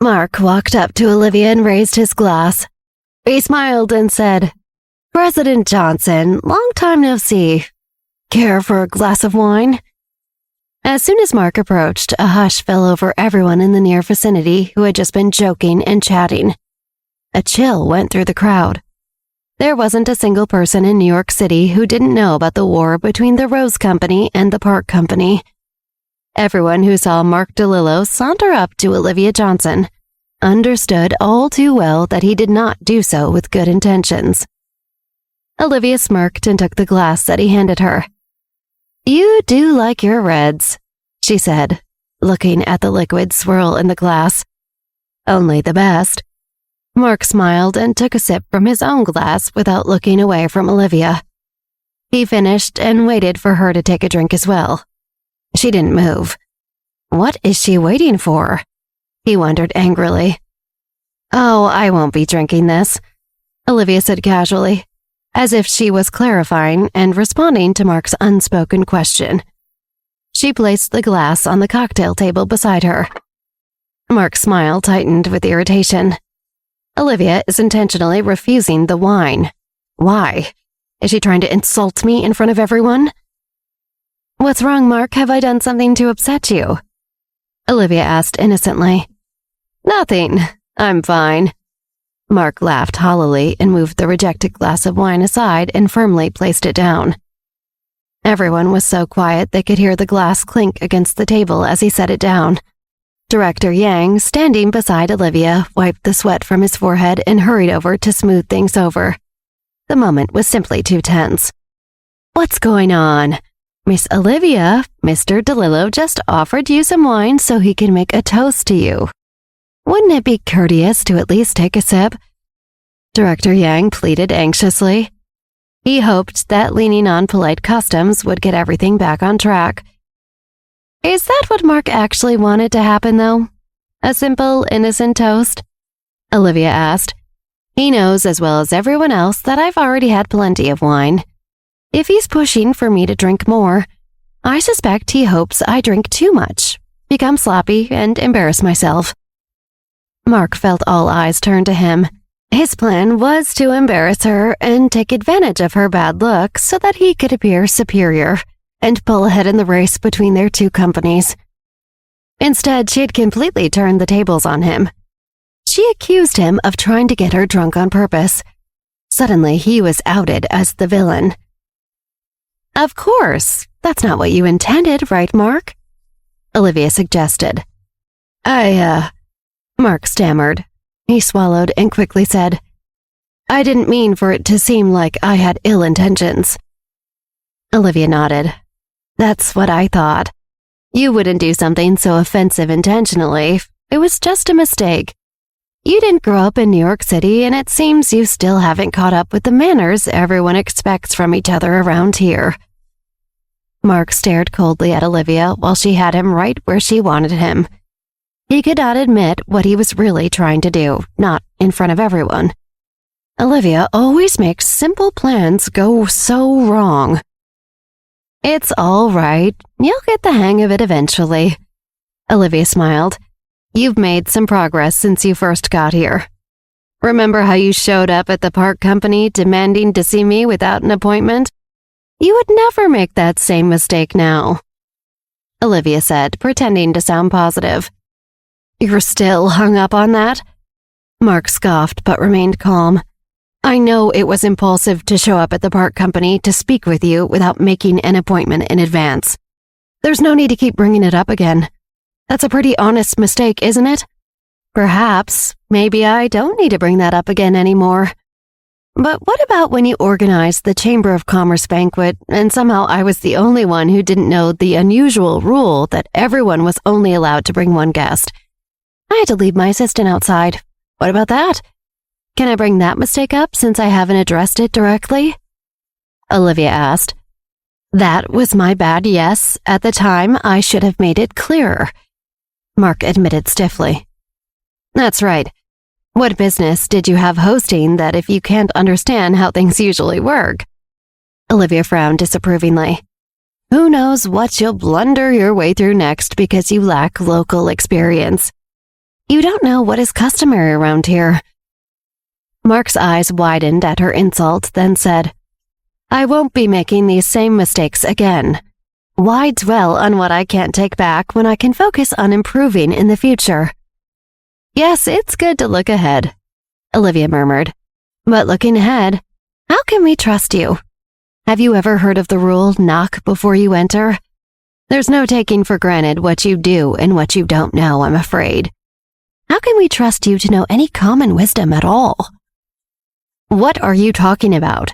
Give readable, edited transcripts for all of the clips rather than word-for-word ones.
Mark walked up to Olivia and raised his glass. He smiled and said, "President Johnson, long time no see. Care for a glass of wine?" As soon as Mark approached, a hush fell over everyone in the near vicinity who had just been joking and chatting. A chill went through the crowd. There wasn't a single person in New York City who didn't know about the war between the Rose Company and the Park Company. Everyone who saw Mark DeLillo saunter up to Olivia Johnson understood all too well that he did not do so with good intentions. Olivia smirked and took the glass that he handed her. "You do like your reds," she said, looking at the liquid swirl in the glass. "Only the best." Mark smiled and took a sip from his own glass without looking away from Olivia. He finished and waited for her to take a drink as well. She didn't move. What is she waiting for? He wondered angrily. "Oh, I won't be drinking this," Olivia said casually, as if she was clarifying and responding to Mark's unspoken question. She placed the glass on the cocktail table beside her. Mark's smile tightened with irritation. Olivia is intentionally refusing the wine. Why? Is she trying to insult me in front of everyone? "What's wrong, Mark? Have I done something to upset you?" Olivia asked innocently. "Nothing. I'm fine." Mark laughed hollowly and moved the rejected glass of wine aside and firmly placed it down. Everyone was so quiet they could hear the glass clink against the table as he set it down. Director Yang, standing beside Olivia, wiped the sweat from his forehead and hurried over to smooth things over. The moment was simply too tense. "What's going on? Miss Olivia, Mr. DeLillo just offered you some wine so he can make a toast to you. Wouldn't it be courteous to at least take a sip?" Director Yang pleaded anxiously. He hoped that leaning on polite customs would get everything back on track. Is that what Mark actually wanted to happen, though? A simple, innocent toast? Olivia asked. He knows as well as everyone else that I've already had plenty of wine. If he's pushing for me to drink more, I suspect he hopes I drink too much, become sloppy, and embarrass myself. Mark felt all eyes turn to him. His plan was to embarrass her and take advantage of her bad luck so that he could appear superior and pull ahead in the race between their two companies. Instead, she had completely turned the tables on him. She accused him of trying to get her drunk on purpose. Suddenly, he was outed as the villain. Of course, that's not what you intended, right, Mark? Olivia suggested. Mark stammered. He swallowed and quickly said, I didn't mean for it to seem like I had ill intentions. Olivia nodded. That's what I thought. You wouldn't do something so offensive intentionally. It was just a mistake. You didn't grow up in New York City, and it seems you still haven't caught up with the manners everyone expects from each other around here. Mark stared coldly at Olivia while she had him right where she wanted him. He could not admit what he was really trying to do, not in front of everyone. Olivia always makes simple plans go so wrong. It's all right. You'll get the hang of it eventually. Olivia smiled. You've made some progress since you first got here. Remember how you showed up at the park company demanding to see me without an appointment? You would never make that same mistake now. Olivia said, pretending to sound positive. You're still hung up on that? Mark scoffed but remained calm. I know it was impulsive to show up at the park company to speak with you without making an appointment in advance. There's no need to keep bringing it up again. That's a pretty honest mistake, isn't it? Perhaps. Maybe I don't need to bring that up again anymore. But what about when you organized the Chamber of Commerce banquet and somehow I was the only one who didn't know the unusual rule that everyone was only allowed to bring one guest? I had to leave my assistant outside. What about that? Can I bring that mistake up since I haven't addressed it directly? Olivia asked. That was my bad, yes. At the time, I should have made it clearer. Mark admitted stiffly. That's right. What business did you have hosting that if you can't understand how things usually work? Olivia frowned disapprovingly. Who knows what you'll blunder your way through next because you lack local experience. You don't know what is customary around here." Mark's eyes widened at her insult, then said, "I won't be making these same mistakes again. Why dwell on what I can't take back when I can focus on improving in the future?" "Yes, it's good to look ahead," Olivia murmured. "But looking ahead, how can we trust you? Have you ever heard of the rule, knock before you enter? There's no taking for granted what you do and what you don't know, I'm afraid. How can we trust you to know any common wisdom at all?" "What are you talking about?"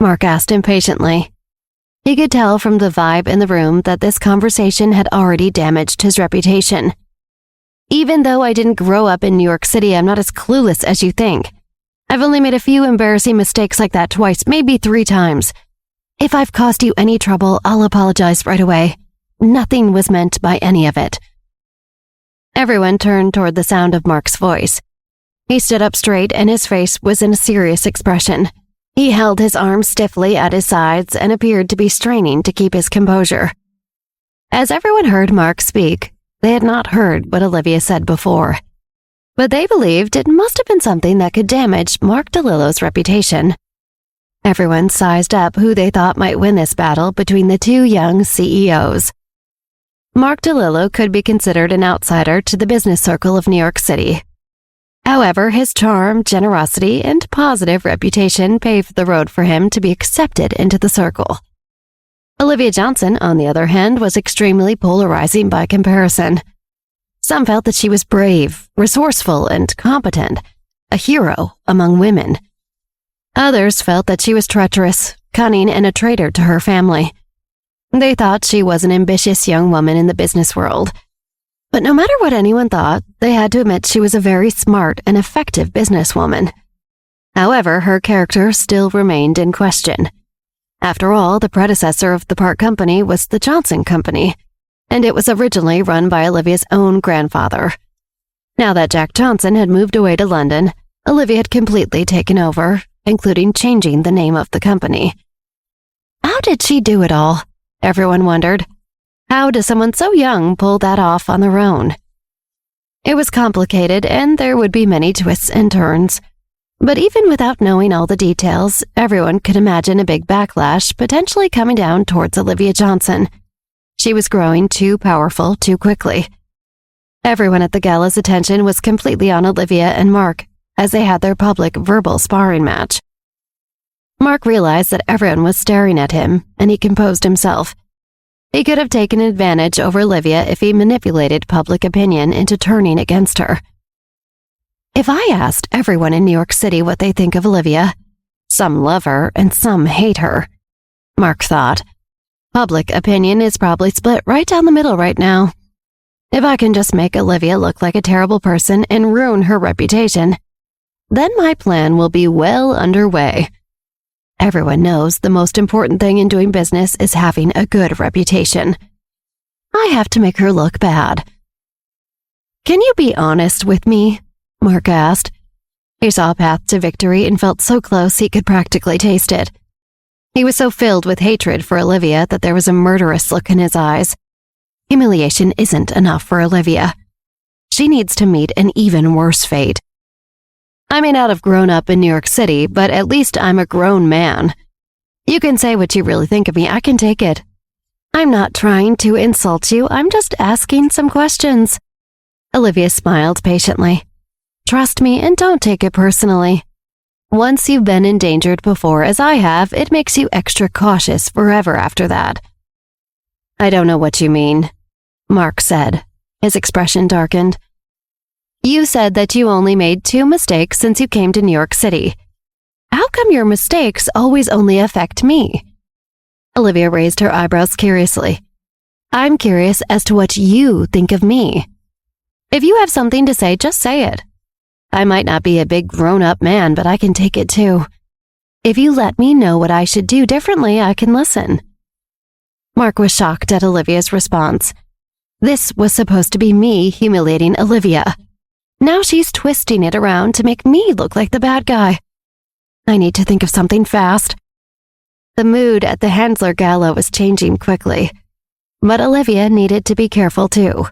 Mark asked impatiently. He could tell from the vibe in the room that this conversation had already damaged his reputation. "Even though I didn't grow up in New York City, I'm not as clueless as you think. I've only made a few embarrassing mistakes like that twice, maybe 3 times. If I've caused you any trouble, I'll apologize right away. Nothing was meant by any of it." Everyone turned toward the sound of Mark's voice. He stood up straight and his face was in a serious expression. He held his arms stiffly at his sides and appeared to be straining to keep his composure. As everyone heard Mark speak, they had not heard what Olivia said before, but they believed it must have been something that could damage Mark DeLillo's reputation. Everyone sized up who they thought might win this battle between the 2 young CEOs. Mark DeLillo could be considered an outsider to the business circle of New York City. However, his charm, generosity, and positive reputation paved the road for him to be accepted into the circle. Olivia Johnson, on the other hand, was extremely polarizing by comparison. Some felt that she was brave, resourceful, and competent, a hero among women. Others felt that she was treacherous, cunning, and a traitor to her family. They thought she was an ambitious young woman in the business world. But no matter what anyone thought, they had to admit she was a very smart and effective businesswoman. However, her character still remained in question. After all, the predecessor of the park company was the Johnson Company, and it was originally run by Olivia's own grandfather. Now that Jack Johnson had moved away to London, Olivia had completely taken over, including changing the name of the company. How did she do it all? Everyone wondered. How does someone so young pull that off on their own? It was complicated, and there would be many twists and turns. But even without knowing all the details, everyone could imagine a big backlash potentially coming down towards Olivia Johnson. She was growing too powerful too quickly. Everyone at the gala's attention was completely on Olivia and Mark, as they had their public verbal sparring match. Mark realized that everyone was staring at him, and he composed himself. He could have taken advantage over Olivia if he manipulated public opinion into turning against her. If I asked everyone in New York City what they think of Olivia, some love her and some hate her, Mark thought. Public opinion is probably split right down the middle right now. If I can just make Olivia look like a terrible person and ruin her reputation, then my plan will be well underway. Everyone knows the most important thing in doing business is having a good reputation. I have to make her look bad. "Can you be honest with me?" Mark asked. He saw a path to victory and felt so close he could practically taste it. He was so filled with hatred for Olivia that there was a murderous look in his eyes. Humiliation isn't enough for Olivia. She needs to meet an even worse fate. "I may not have grown up in New York City, but at least I'm a grown man. You can say what you really think of me, I can take it. I'm not trying to insult you, I'm just asking some questions." Olivia smiled patiently. "Trust me and don't take it personally. Once you've been endangered before, as I have, it makes you extra cautious forever after that." "I don't know what you mean," Mark said. His expression darkened. "You said that you only made 2 mistakes since you came to New York City. How come your mistakes always only affect me?" Olivia raised her eyebrows curiously. "I'm curious as to what you think of me. If you have something to say, just say it. I might not be a big grown-up man, but I can take it too. If you let me know what I should do differently, I can listen." Mark was shocked at Olivia's response. This was supposed to be me humiliating Olivia. Now she's twisting it around to make me look like the bad guy. I need to think of something fast. The mood at the Handler Gala was changing quickly, but Olivia needed to be careful too.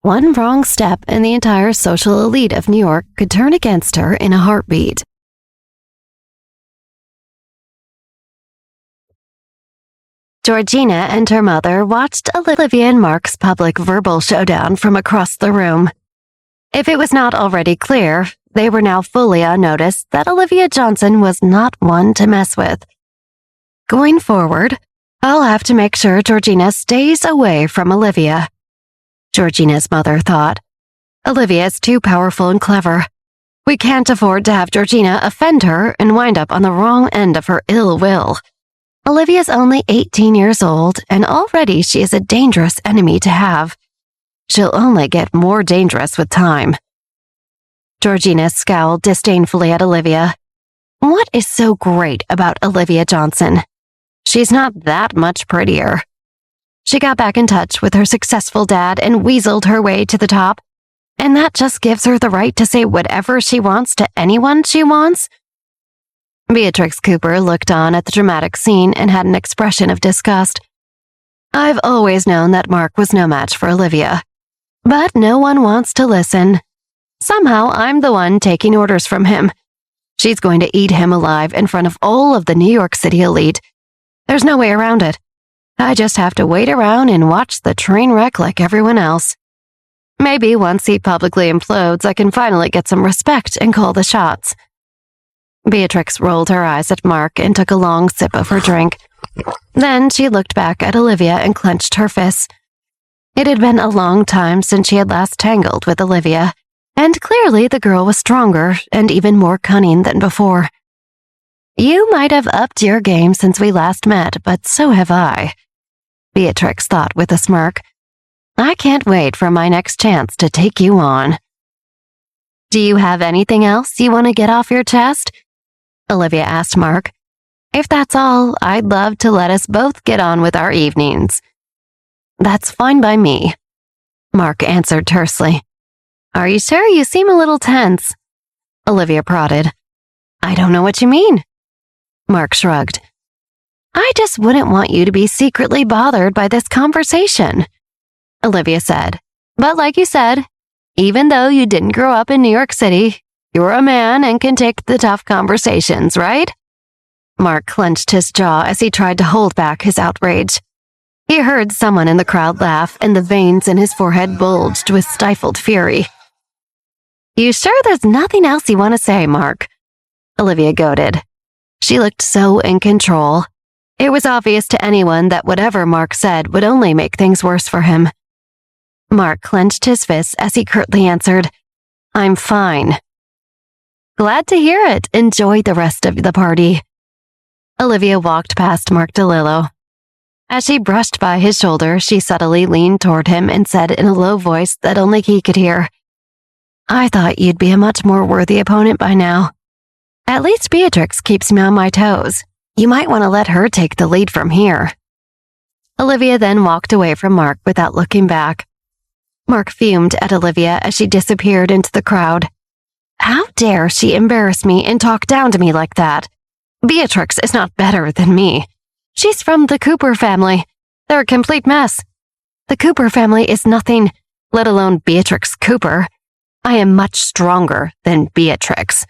One wrong step and the entire social elite of New York could turn against her in a heartbeat. Georgina and her mother watched Olivia and Mark's public verbal showdown from across the room. If it was not already clear, they were now fully on notice that Olivia Johnson was not one to mess with. Going forward, I'll have to make sure Georgina stays away from Olivia, Georgina's mother thought. Olivia is too powerful and clever. We can't afford to have Georgina offend her and wind up on the wrong end of her ill will. Olivia's only 18 years old, and already she is a dangerous enemy to have. She'll only get more dangerous with time. Georgina scowled disdainfully at Olivia. What is so great about Olivia Johnson? She's not that much prettier. She got back in touch with her successful dad and weaseled her way to the top, and that just gives her the right to say whatever she wants to anyone she wants. Beatrix Cooper looked on at the dramatic scene and had an expression of disgust. I've always known that Mark was no match for Olivia, but no one wants to listen. Somehow I'm the one taking orders from him. She's going to eat him alive in front of all of the New York City elite. There's no way around it. I just have to wait around and watch the train wreck like everyone else. Maybe once he publicly implodes, I can finally get some respect and call the shots. Beatrix rolled her eyes at Mark and took a long sip of her drink. Then she looked back at Olivia and clenched her fists. It had been a long time since she had last tangled with Olivia, and clearly the girl was stronger and even more cunning than before. You might have upped your game since we last met, but so have I, Beatrix thought with a smirk. I can't wait for my next chance to take you on. Do you have anything else you want to get off your chest? Olivia asked Mark. If that's all, I'd love to let us both get on with our evenings. That's fine by me, Mark answered tersely. Are you sure? You seem a little tense. Olivia prodded. I don't know what you mean. Mark shrugged. I just wouldn't want you to be secretly bothered by this conversation, Olivia said. But like you said, even though you didn't grow up in New York City, you're a man and can take the tough conversations, right? Mark clenched his jaw as he tried to hold back his outrage. He heard someone in the crowd laugh, and the veins in his forehead bulged with stifled fury. You sure there's nothing else you want to say, Mark? Olivia goaded. She looked so in control. It was obvious to anyone that whatever Mark said would only make things worse for him. Mark clenched his fists as he curtly answered, I'm fine. Glad to hear it. Enjoy the rest of the party. Olivia walked past Mark DeLillo. As she brushed by his shoulder, she subtly leaned toward him and said in a low voice that only he could hear, I thought you'd be a much more worthy opponent by now. At least Beatrix keeps me on my toes. You might want to let her take the lead from here. Olivia then walked away from Mark without looking back. Mark fumed at Olivia as she disappeared into the crowd. How dare she embarrass me and talk down to me like that? Beatrix is not better than me. She's from the Cooper family. They're a complete mess. The Cooper family is nothing, let alone Beatrix Cooper. I am much stronger than Beatrix.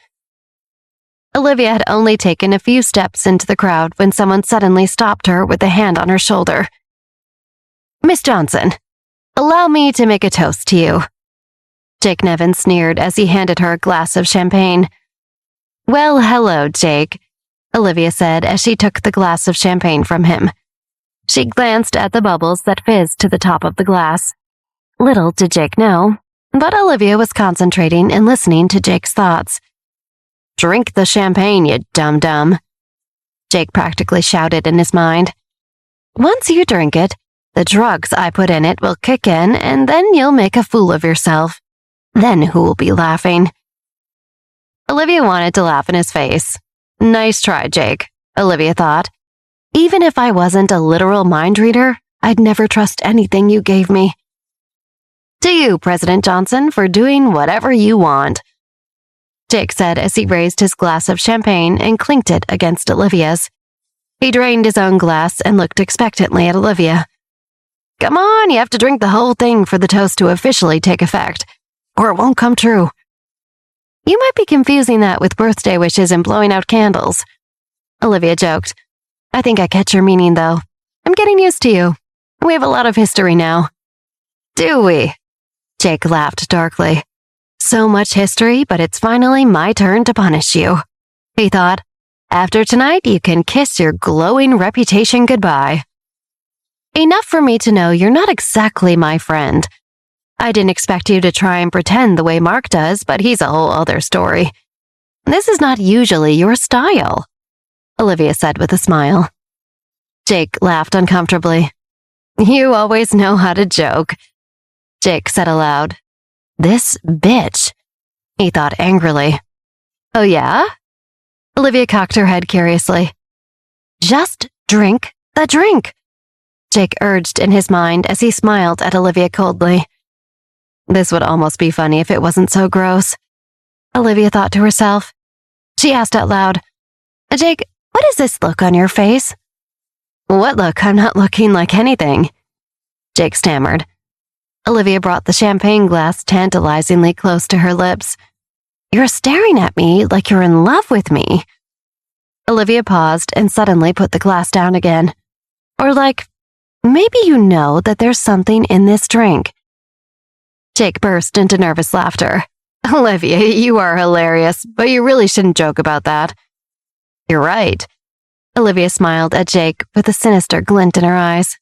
Olivia had only taken a few steps into the crowd when someone suddenly stopped her with a hand on her shoulder. Miss Johnson, allow me to make a toast to you. Jake Nevin sneered as he handed her a glass of champagne. Well, hello, Jake, Olivia said as she took the glass of champagne from him. She glanced at the bubbles that fizzed to the top of the glass. Little did Jake know, but Olivia was concentrating and listening to Jake's thoughts. Drink the champagne, you dum-dum, Jake practically shouted in his mind. Once you drink it, the drugs I put in it will kick in, and then you'll make a fool of yourself. Then who will be laughing? Olivia wanted to laugh in his face. Nice try, Jake, Olivia thought. Even if I wasn't a literal mind reader, I'd never trust anything you gave me. To you, President Johnson, for doing whatever you want, Jake said as he raised his glass of champagne and clinked it against Olivia's. He drained his own glass and looked expectantly at Olivia. Come on, you have to drink the whole thing for the toast to officially take effect, or it won't come true. You might be confusing that with birthday wishes and blowing out candles. Olivia joked. I think I catch your meaning, though. I'm getting used to you. We have a lot of history now. Do we? Jake laughed darkly. So much history, but it's finally my turn to punish you. He thought, after tonight, you can kiss your glowing reputation goodbye. Enough for me to know you're not exactly my friend. I didn't expect you to try and pretend the way Mark does, but he's a whole other story. This is not usually your style, Olivia said with a smile. Jake laughed uncomfortably. You always know how to joke, Jake said aloud. This bitch, he thought angrily. Oh yeah? Olivia cocked her head curiously. Just drink the drink, Jake urged in his mind as he smiled at Olivia coldly. This would almost be funny if it wasn't so gross, Olivia thought to herself. She asked out loud, Jake, what is this look on your face? What look? I'm not looking like anything, Jake stammered. Olivia brought the champagne glass tantalizingly close to her lips. You're staring at me like you're in love with me. Olivia paused and suddenly put the glass down again. Or like, maybe you know that there's something in this drink. Jake burst into nervous laughter. Olivia, you are hilarious, but you really shouldn't joke about that. You're right. Olivia smiled at Jake with a sinister glint in her eyes.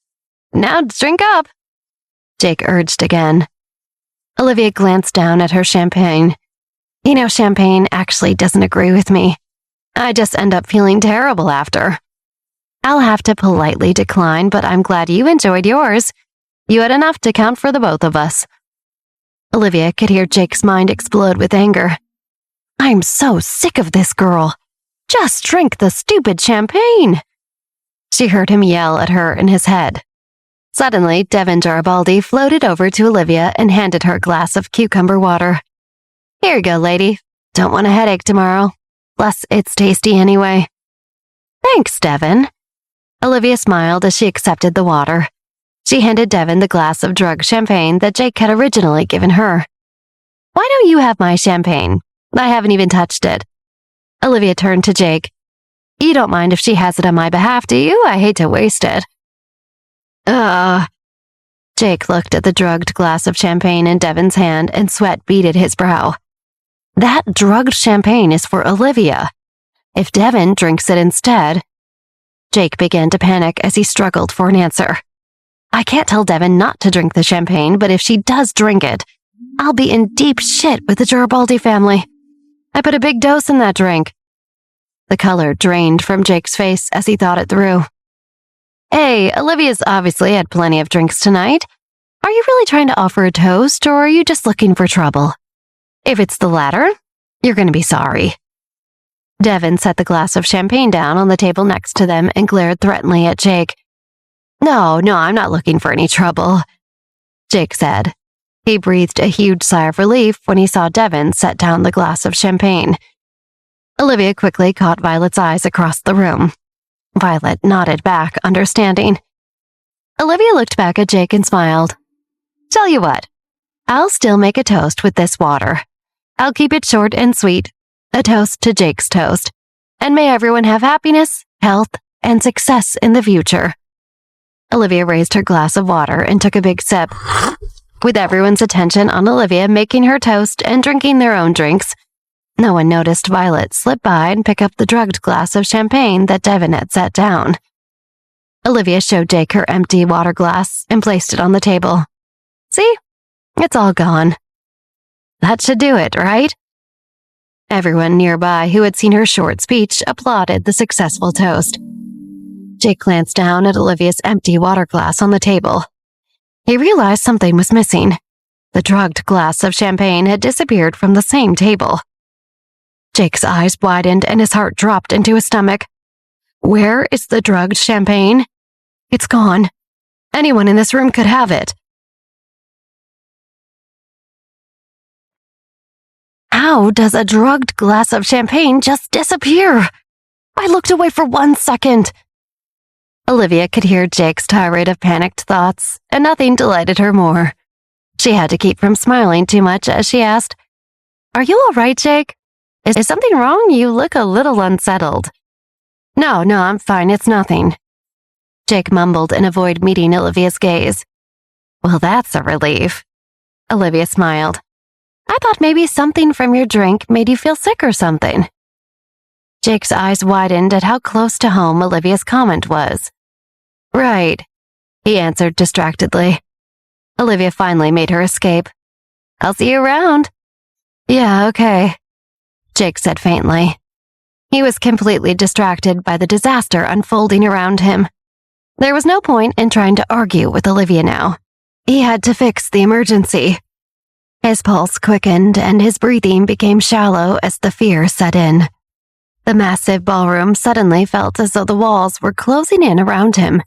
Now drink up, Jake urged again. Olivia glanced down at her champagne. You know, champagne actually doesn't agree with me. I just end up feeling terrible after. I'll have to politely decline, but I'm glad you enjoyed yours. You had enough to count for the both of us. Olivia could hear Jake's mind explode with anger. I'm so sick of this girl. Just drink the stupid champagne. She heard him yell at her in his head. Suddenly, Devin Garibaldi floated over to Olivia and handed her a glass of cucumber water. Here you go, lady. Don't want a headache tomorrow. Plus, it's tasty anyway. Thanks, Devin. Olivia smiled as she accepted the water. She handed Devin the glass of drugged champagne that Jake had originally given her. Why don't you have my champagne? I haven't even touched it. Olivia turned to Jake. You don't mind if she has it on my behalf, do you? I hate to waste it. Jake looked at the drugged glass of champagne in Devin's hand and sweat beaded his brow. That drugged champagne is for Olivia. If Devin drinks it instead... Jake began to panic as he struggled for an answer. I can't tell Devin not to drink the champagne, but if she does drink it, I'll be in deep shit with the Garibaldi family. I put a big dose in that drink. The color drained from Jake's face as he thought it through. Hey, Olivia's obviously had plenty of drinks tonight. Are you really trying to offer a toast, or are you just looking for trouble? If it's the latter, you're going to be sorry. Devin set the glass of champagne down on the table next to them and glared threateningly at Jake. No, I'm not looking for any trouble, Jake said. He breathed a huge sigh of relief when he saw Devin set down the glass of champagne. Olivia quickly caught Violet's eyes across the room. Violet nodded back, understanding. Olivia looked back at Jake and smiled. Tell you what, I'll still make a toast with this water. I'll keep it short and sweet, a toast to Jake's toast, and may everyone have happiness, health, and success in the future. Olivia raised her glass of water and took a big sip. With everyone's attention on Olivia making her toast and drinking their own drinks, no one noticed Violet slip by and pick up the drugged glass of champagne that Devin had set down. Olivia showed Jake her empty water glass and placed it on the table. See? It's all gone. That should do it, right? Everyone nearby who had seen her short speech applauded the successful toast. Jake glanced down at Olivia's empty water glass on the table. He realized something was missing. The drugged glass of champagne had disappeared from the same table. Jake's eyes widened and his heart dropped into his stomach. Where is the drugged champagne? It's gone. Anyone in this room could have it. How does a drugged glass of champagne just disappear? I looked away for 1 second. Olivia could hear Jake's tirade of panicked thoughts, and nothing delighted her more. She had to keep from smiling too much as she asked, "Are you all right, Jake? Is something wrong? You look a little unsettled." No, I'm fine, it's nothing." Jake mumbled and avoided meeting Olivia's gaze. "Well, that's a relief." Olivia smiled. "I thought maybe something from your drink made you feel sick or something." Jake's eyes widened at how close to home Olivia's comment was. "Right," he answered distractedly. Olivia finally made her escape. "I'll see you around." "Yeah, okay," Jake said faintly. He was completely distracted by the disaster unfolding around him. There was no point in trying to argue with Olivia now. He had to fix the emergency. His pulse quickened and his breathing became shallow as the fear set in. The massive ballroom suddenly felt as though the walls were closing in around him,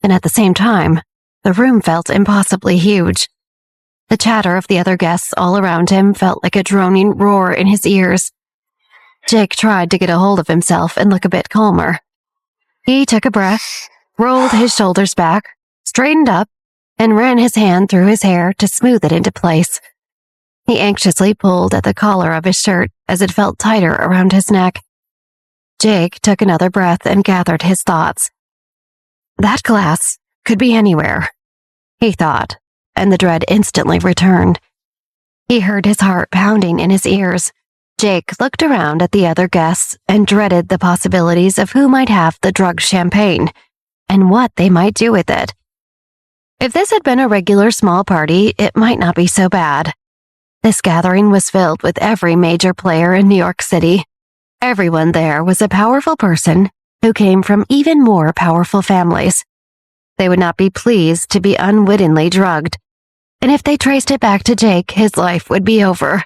and at the same time, the room felt impossibly huge. The chatter of the other guests all around him felt like a droning roar in his ears. Jake tried to get a hold of himself and look a bit calmer. He took a breath, rolled his shoulders back, straightened up, and ran his hand through his hair to smooth it into place. He anxiously pulled at the collar of his shirt as it felt tighter around his neck. Jake took another breath and gathered his thoughts. That glass could be anywhere, he thought, and the dread instantly returned. He heard his heart pounding in his ears. Jake looked around at the other guests and dreaded the possibilities of who might have the drugged champagne and what they might do with it. If this had been a regular small party, it might not be so bad. This gathering was filled with every major player in New York City. Everyone there was a powerful person who came from even more powerful families. They would not be pleased to be unwittingly drugged, and if they traced it back to Jake, his life would be over.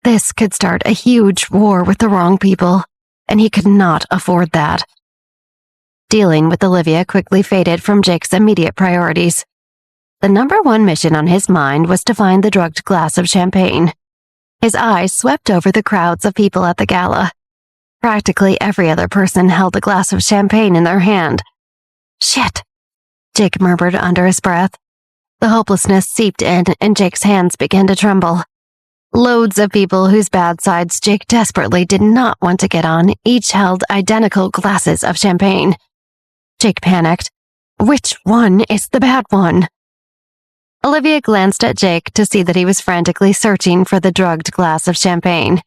This could start a huge war with the wrong people, and he could not afford that. Dealing with Olivia quickly faded from Jake's immediate priorities. The number one mission on his mind was to find the drugged glass of champagne. His eyes swept over the crowds of people at the gala. Practically every other person held a glass of champagne in their hand. "Shit," Jake murmured under his breath. The hopelessness seeped in and Jake's hands began to tremble. Loads of people whose bad sides Jake desperately did not want to get on each held identical glasses of champagne. Jake panicked. Which one is the bad one? Olivia glanced at Jake to see that he was frantically searching for the drugged glass of champagne.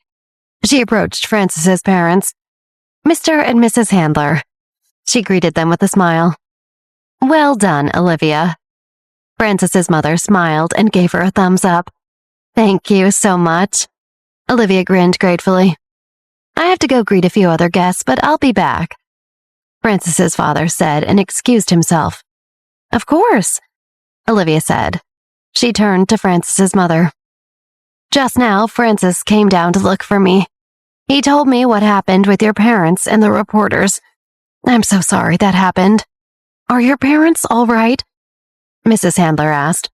She approached Francis's parents. "Mr. and Mrs. Handler." She greeted them with a smile. "Well done, Olivia." Francis's mother smiled and gave her a thumbs up. "Thank you so much." Olivia grinned gratefully. "I have to go greet a few other guests, but I'll be back," Francis's father said and excused himself. "Of course," Olivia said. She turned to Francis's mother. "Just now, Francis came down to look for me. He told me what happened with your parents and the reporters. I'm so sorry that happened." "Are your parents all right?" Mrs. Handler asked.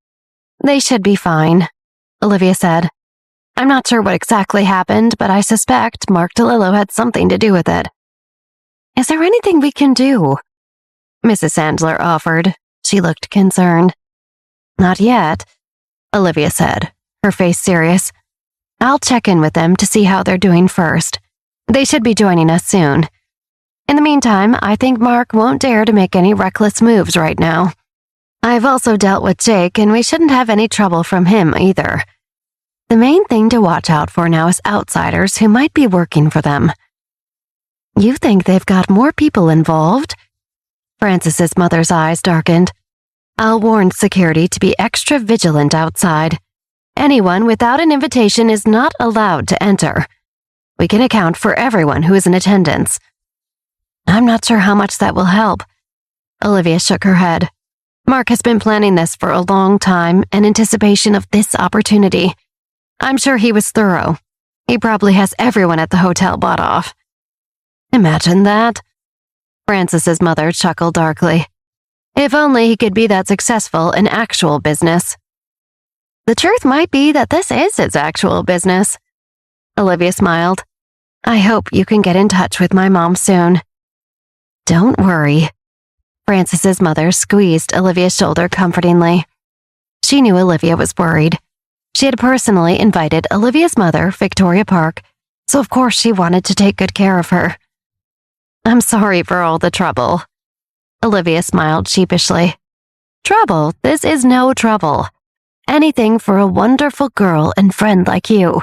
"They should be fine," Olivia said. "I'm not sure what exactly happened, but I suspect Mark DeLillo had something to do with it." "Is there anything we can do?" Mrs. Handler offered. She looked concerned. "Not yet," Olivia said, her face serious. "I'll check in with them to see how they're doing first. They should be joining us soon. In the meantime, I think Mark won't dare to make any reckless moves right now. I've also dealt with Jake, and we shouldn't have any trouble from him either. The main thing to watch out for now is outsiders who might be working for them." "You think they've got more people involved?" Francis's mother's eyes darkened. "I'll warn security to be extra vigilant outside. Anyone without an invitation is not allowed to enter. We can account for everyone who is in attendance." "I'm not sure how much that will help." Olivia shook her head. "Mark has been planning this for a long time in anticipation of this opportunity. I'm sure he was thorough. He probably has everyone at the hotel bought off." "Imagine that." Francis's mother chuckled darkly. "If only he could be that successful in actual business." "The truth might be that this is his actual business." Olivia smiled. "I hope you can get in touch with my mom soon." "Don't worry." Frances's mother squeezed Olivia's shoulder comfortingly. She knew Olivia was worried. She had personally invited Olivia's mother, Victoria Park, so of course she wanted to take good care of her. "I'm sorry for all the trouble." Olivia smiled sheepishly. "Trouble? This is no trouble. Anything for a wonderful girl and friend like you."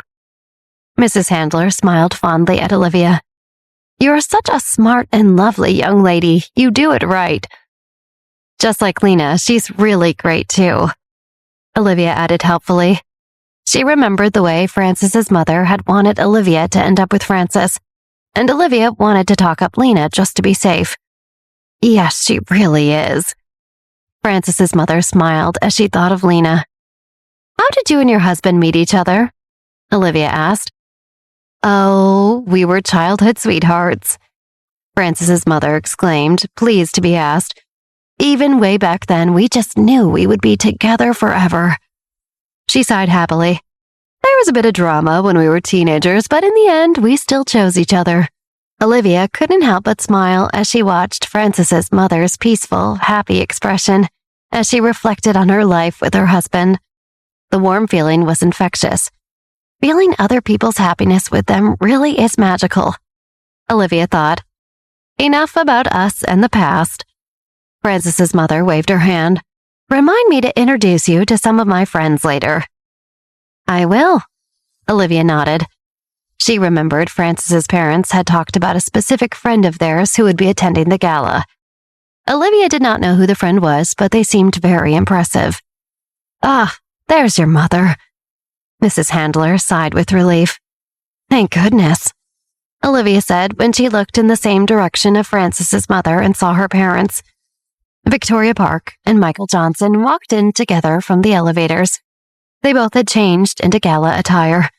Mrs. Handler smiled fondly at Olivia. "You're such a smart and lovely young lady. You do it right." "Just like Lena, she's really great too," Olivia added helpfully. She remembered the way Frances's mother had wanted Olivia to end up with Frances, and Olivia wanted to talk up Lena just to be safe. "Yes, she really is." Frances's mother smiled as she thought of Lena. "How did you and your husband meet each other?" Olivia asked. "Oh, we were childhood sweethearts," Frances's mother exclaimed, pleased to be asked. "Even way back then, we just knew we would be together forever." She sighed happily. "There was a bit of drama when we were teenagers, but in the end, we still chose each other." Olivia couldn't help but smile as she watched Frances's mother's peaceful, happy expression as she reflected on her life with her husband. The warm feeling was infectious. Feeling other people's happiness with them really is magical, Olivia thought. "Enough about us and the past." Frances's mother waved her hand. "Remind me to introduce you to some of my friends later." "I will," Olivia nodded. She remembered Frances's parents had talked about a specific friend of theirs who would be attending the gala. Olivia did not know who the friend was, but they seemed very impressive. "Ah, there's your mother." Mrs. Handler sighed with relief. "Thank goodness," Olivia said when she looked in the same direction of Frances's mother and saw her parents. Victoria Park and Michael Johnson walked in together from the elevators. They both had changed into gala attire.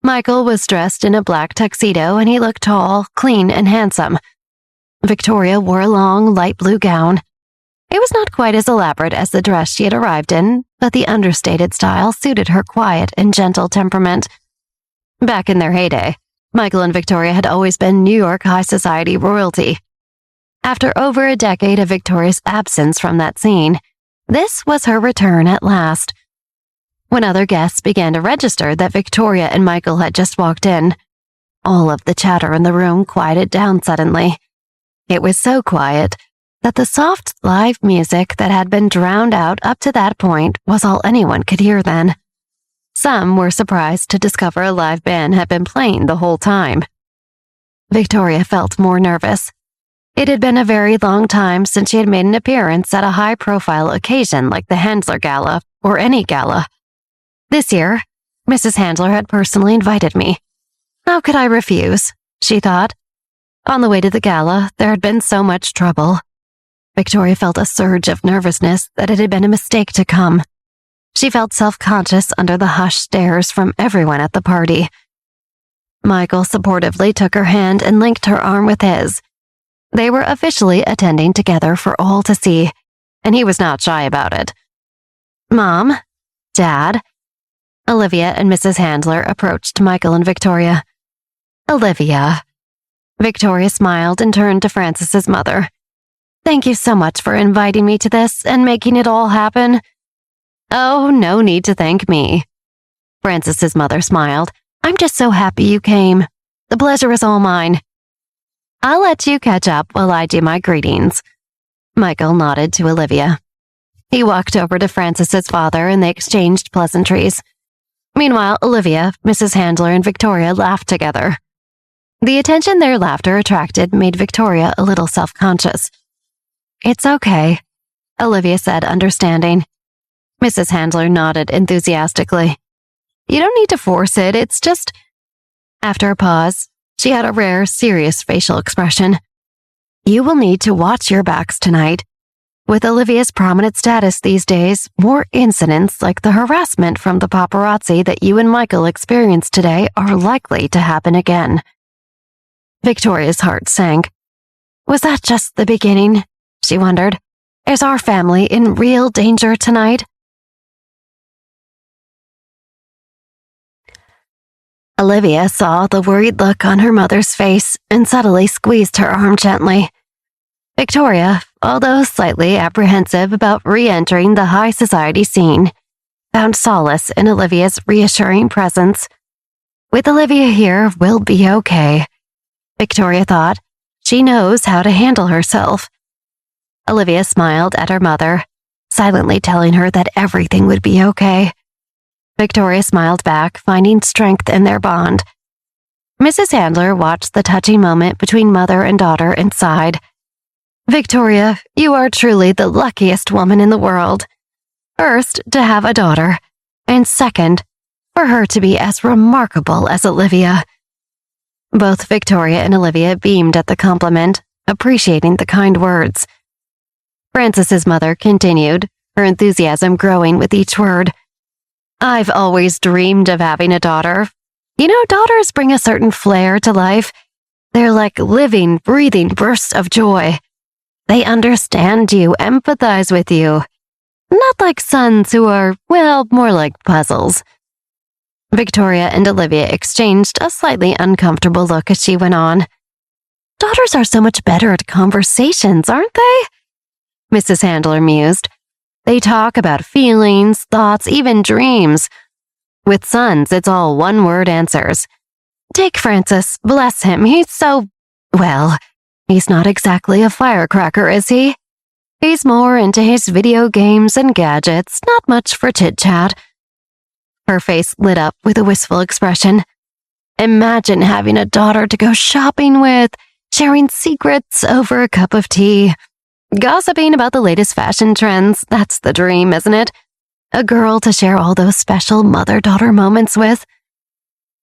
Michael was dressed in a black tuxedo and he looked tall, clean, and handsome. Victoria wore a long, light blue gown. It was not quite as elaborate as the dress she had arrived in, but the understated style suited her quiet and gentle temperament. Back in their heyday, Michael and Victoria had always been New York high society royalty. After over a decade of Victoria's absence from that scene, this was her return at last. When other guests began to register that Victoria and Michael had just walked in, all of the chatter in the room quieted down suddenly. It was so quiet that the soft, live music that had been drowned out up to that point was all anyone could hear then. Some were surprised to discover a live band had been playing the whole time. Victoria felt more nervous. It had been a very long time since she had made an appearance at a high-profile occasion like the Handler Gala or any gala. This year, Mrs. Handler had personally invited me. How could I refuse? She thought. On the way to the gala, there had been so much trouble. Victoria felt a surge of nervousness that it had been a mistake to come. She felt self-conscious under the hushed stares from everyone at the party. Michael supportively took her hand and linked her arm with his. They were officially attending together for all to see, and he was not shy about it. "Mom? Dad?" Olivia and Mrs. Handler approached Michael and Victoria. "Olivia." Victoria smiled and turned to Frances's mother. "Thank you so much for inviting me to this and making it all happen." "Oh, no need to thank me." Frances's mother smiled. "I'm just so happy you came. The pleasure is all mine." "I'll let you catch up while I do my greetings." Michael nodded to Olivia. He walked over to Frances's father and they exchanged pleasantries. Meanwhile, Olivia, Mrs. Handler, and Victoria laughed together. The attention their laughter attracted made Victoria a little self-conscious. "It's okay," Olivia said, understanding. Mrs. Handler nodded enthusiastically. "You don't need to force it, it's just—" After a pause, she had a rare, serious facial expression. "You will need to watch your backs tonight. With Olivia's prominent status these days, more incidents like the harassment from the paparazzi that you and Michael experienced today are likely to happen again." Victoria's heart sank. Was that just the beginning? She wondered. Is our family in real danger tonight? Olivia saw the worried look on her mother's face and subtly squeezed her arm gently. Victoria, although slightly apprehensive about re-entering the high society scene, found solace in Olivia's reassuring presence. With Olivia here, we'll be okay, Victoria thought. She knows how to handle herself. Olivia smiled at her mother, silently telling her that everything would be okay. Victoria smiled back, finding strength in their bond. Mrs. Handler watched the touching moment between mother and daughter and sighed. Victoria, you are truly the luckiest woman in the world. First, to have a daughter, and second, for her to be as remarkable as Olivia. Both Victoria and Olivia beamed at the compliment, appreciating the kind words. Frances's mother continued, her enthusiasm growing with each word. I've always dreamed of having a daughter. You know, daughters bring a certain flair to life. They're like living, breathing bursts of joy. They understand you, empathize with you. Not like sons who are, well, more like puzzles. Victoria and Olivia exchanged a slightly uncomfortable look as she went on. Daughters are so much better at conversations, aren't they? Mrs. Handler mused. They talk about feelings, thoughts, even dreams. With sons, it's all one-word answers. Take Francis, bless him, he's so… well, he's not exactly a firecracker, is he? He's more into his video games and gadgets, not much for chit-chat. Her face lit up with a wistful expression. Imagine having a daughter to go shopping with, sharing secrets over a cup of tea. Gossiping about the latest fashion trends, that's the dream, isn't it? A girl to share all those special mother-daughter moments with.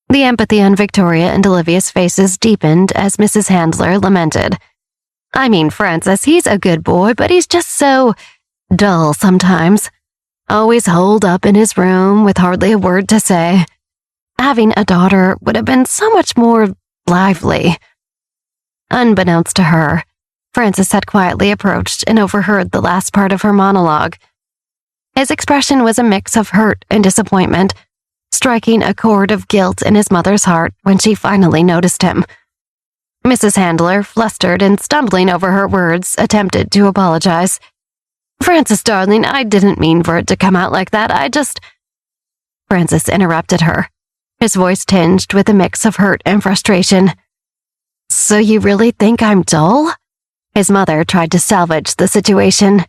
The empathy on Victoria and Olivia's faces deepened as Mrs. Handler lamented. I mean, Francis, he's a good boy, but he's just so dull sometimes. Always holed up in his room with hardly a word to say. Having a daughter would have been so much more lively. Unbeknownst to her, Francis had quietly approached and overheard the last part of her monologue. His expression was a mix of hurt and disappointment, striking a chord of guilt in his mother's heart when she finally noticed him. Mrs. Handler, flustered and stumbling over her words, attempted to apologize. Francis, darling, I didn't mean for it to come out like that. Francis interrupted her, his voice tinged with a mix of hurt and frustration. So you really think I'm dull? His mother tried to salvage the situation.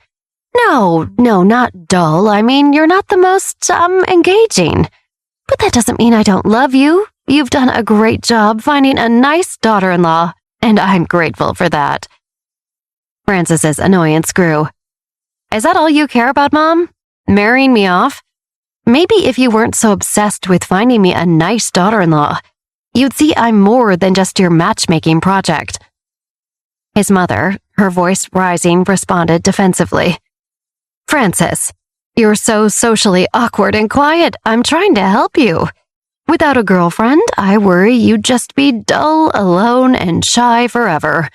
No, not dull. I mean, you're not the most, engaging. But that doesn't mean I don't love you. You've done a great job finding a nice daughter-in-law, and I'm grateful for that. Francis's annoyance grew. Is that all you care about, Mom? Marrying me off? Maybe if you weren't so obsessed with finding me a nice daughter-in-law, you'd see I'm more than just your matchmaking project. His mother, her voice rising, responded defensively. Francis, you're so socially awkward and quiet. I'm trying to help you. Without a girlfriend, I worry you'd just be dull, alone, and shy forever.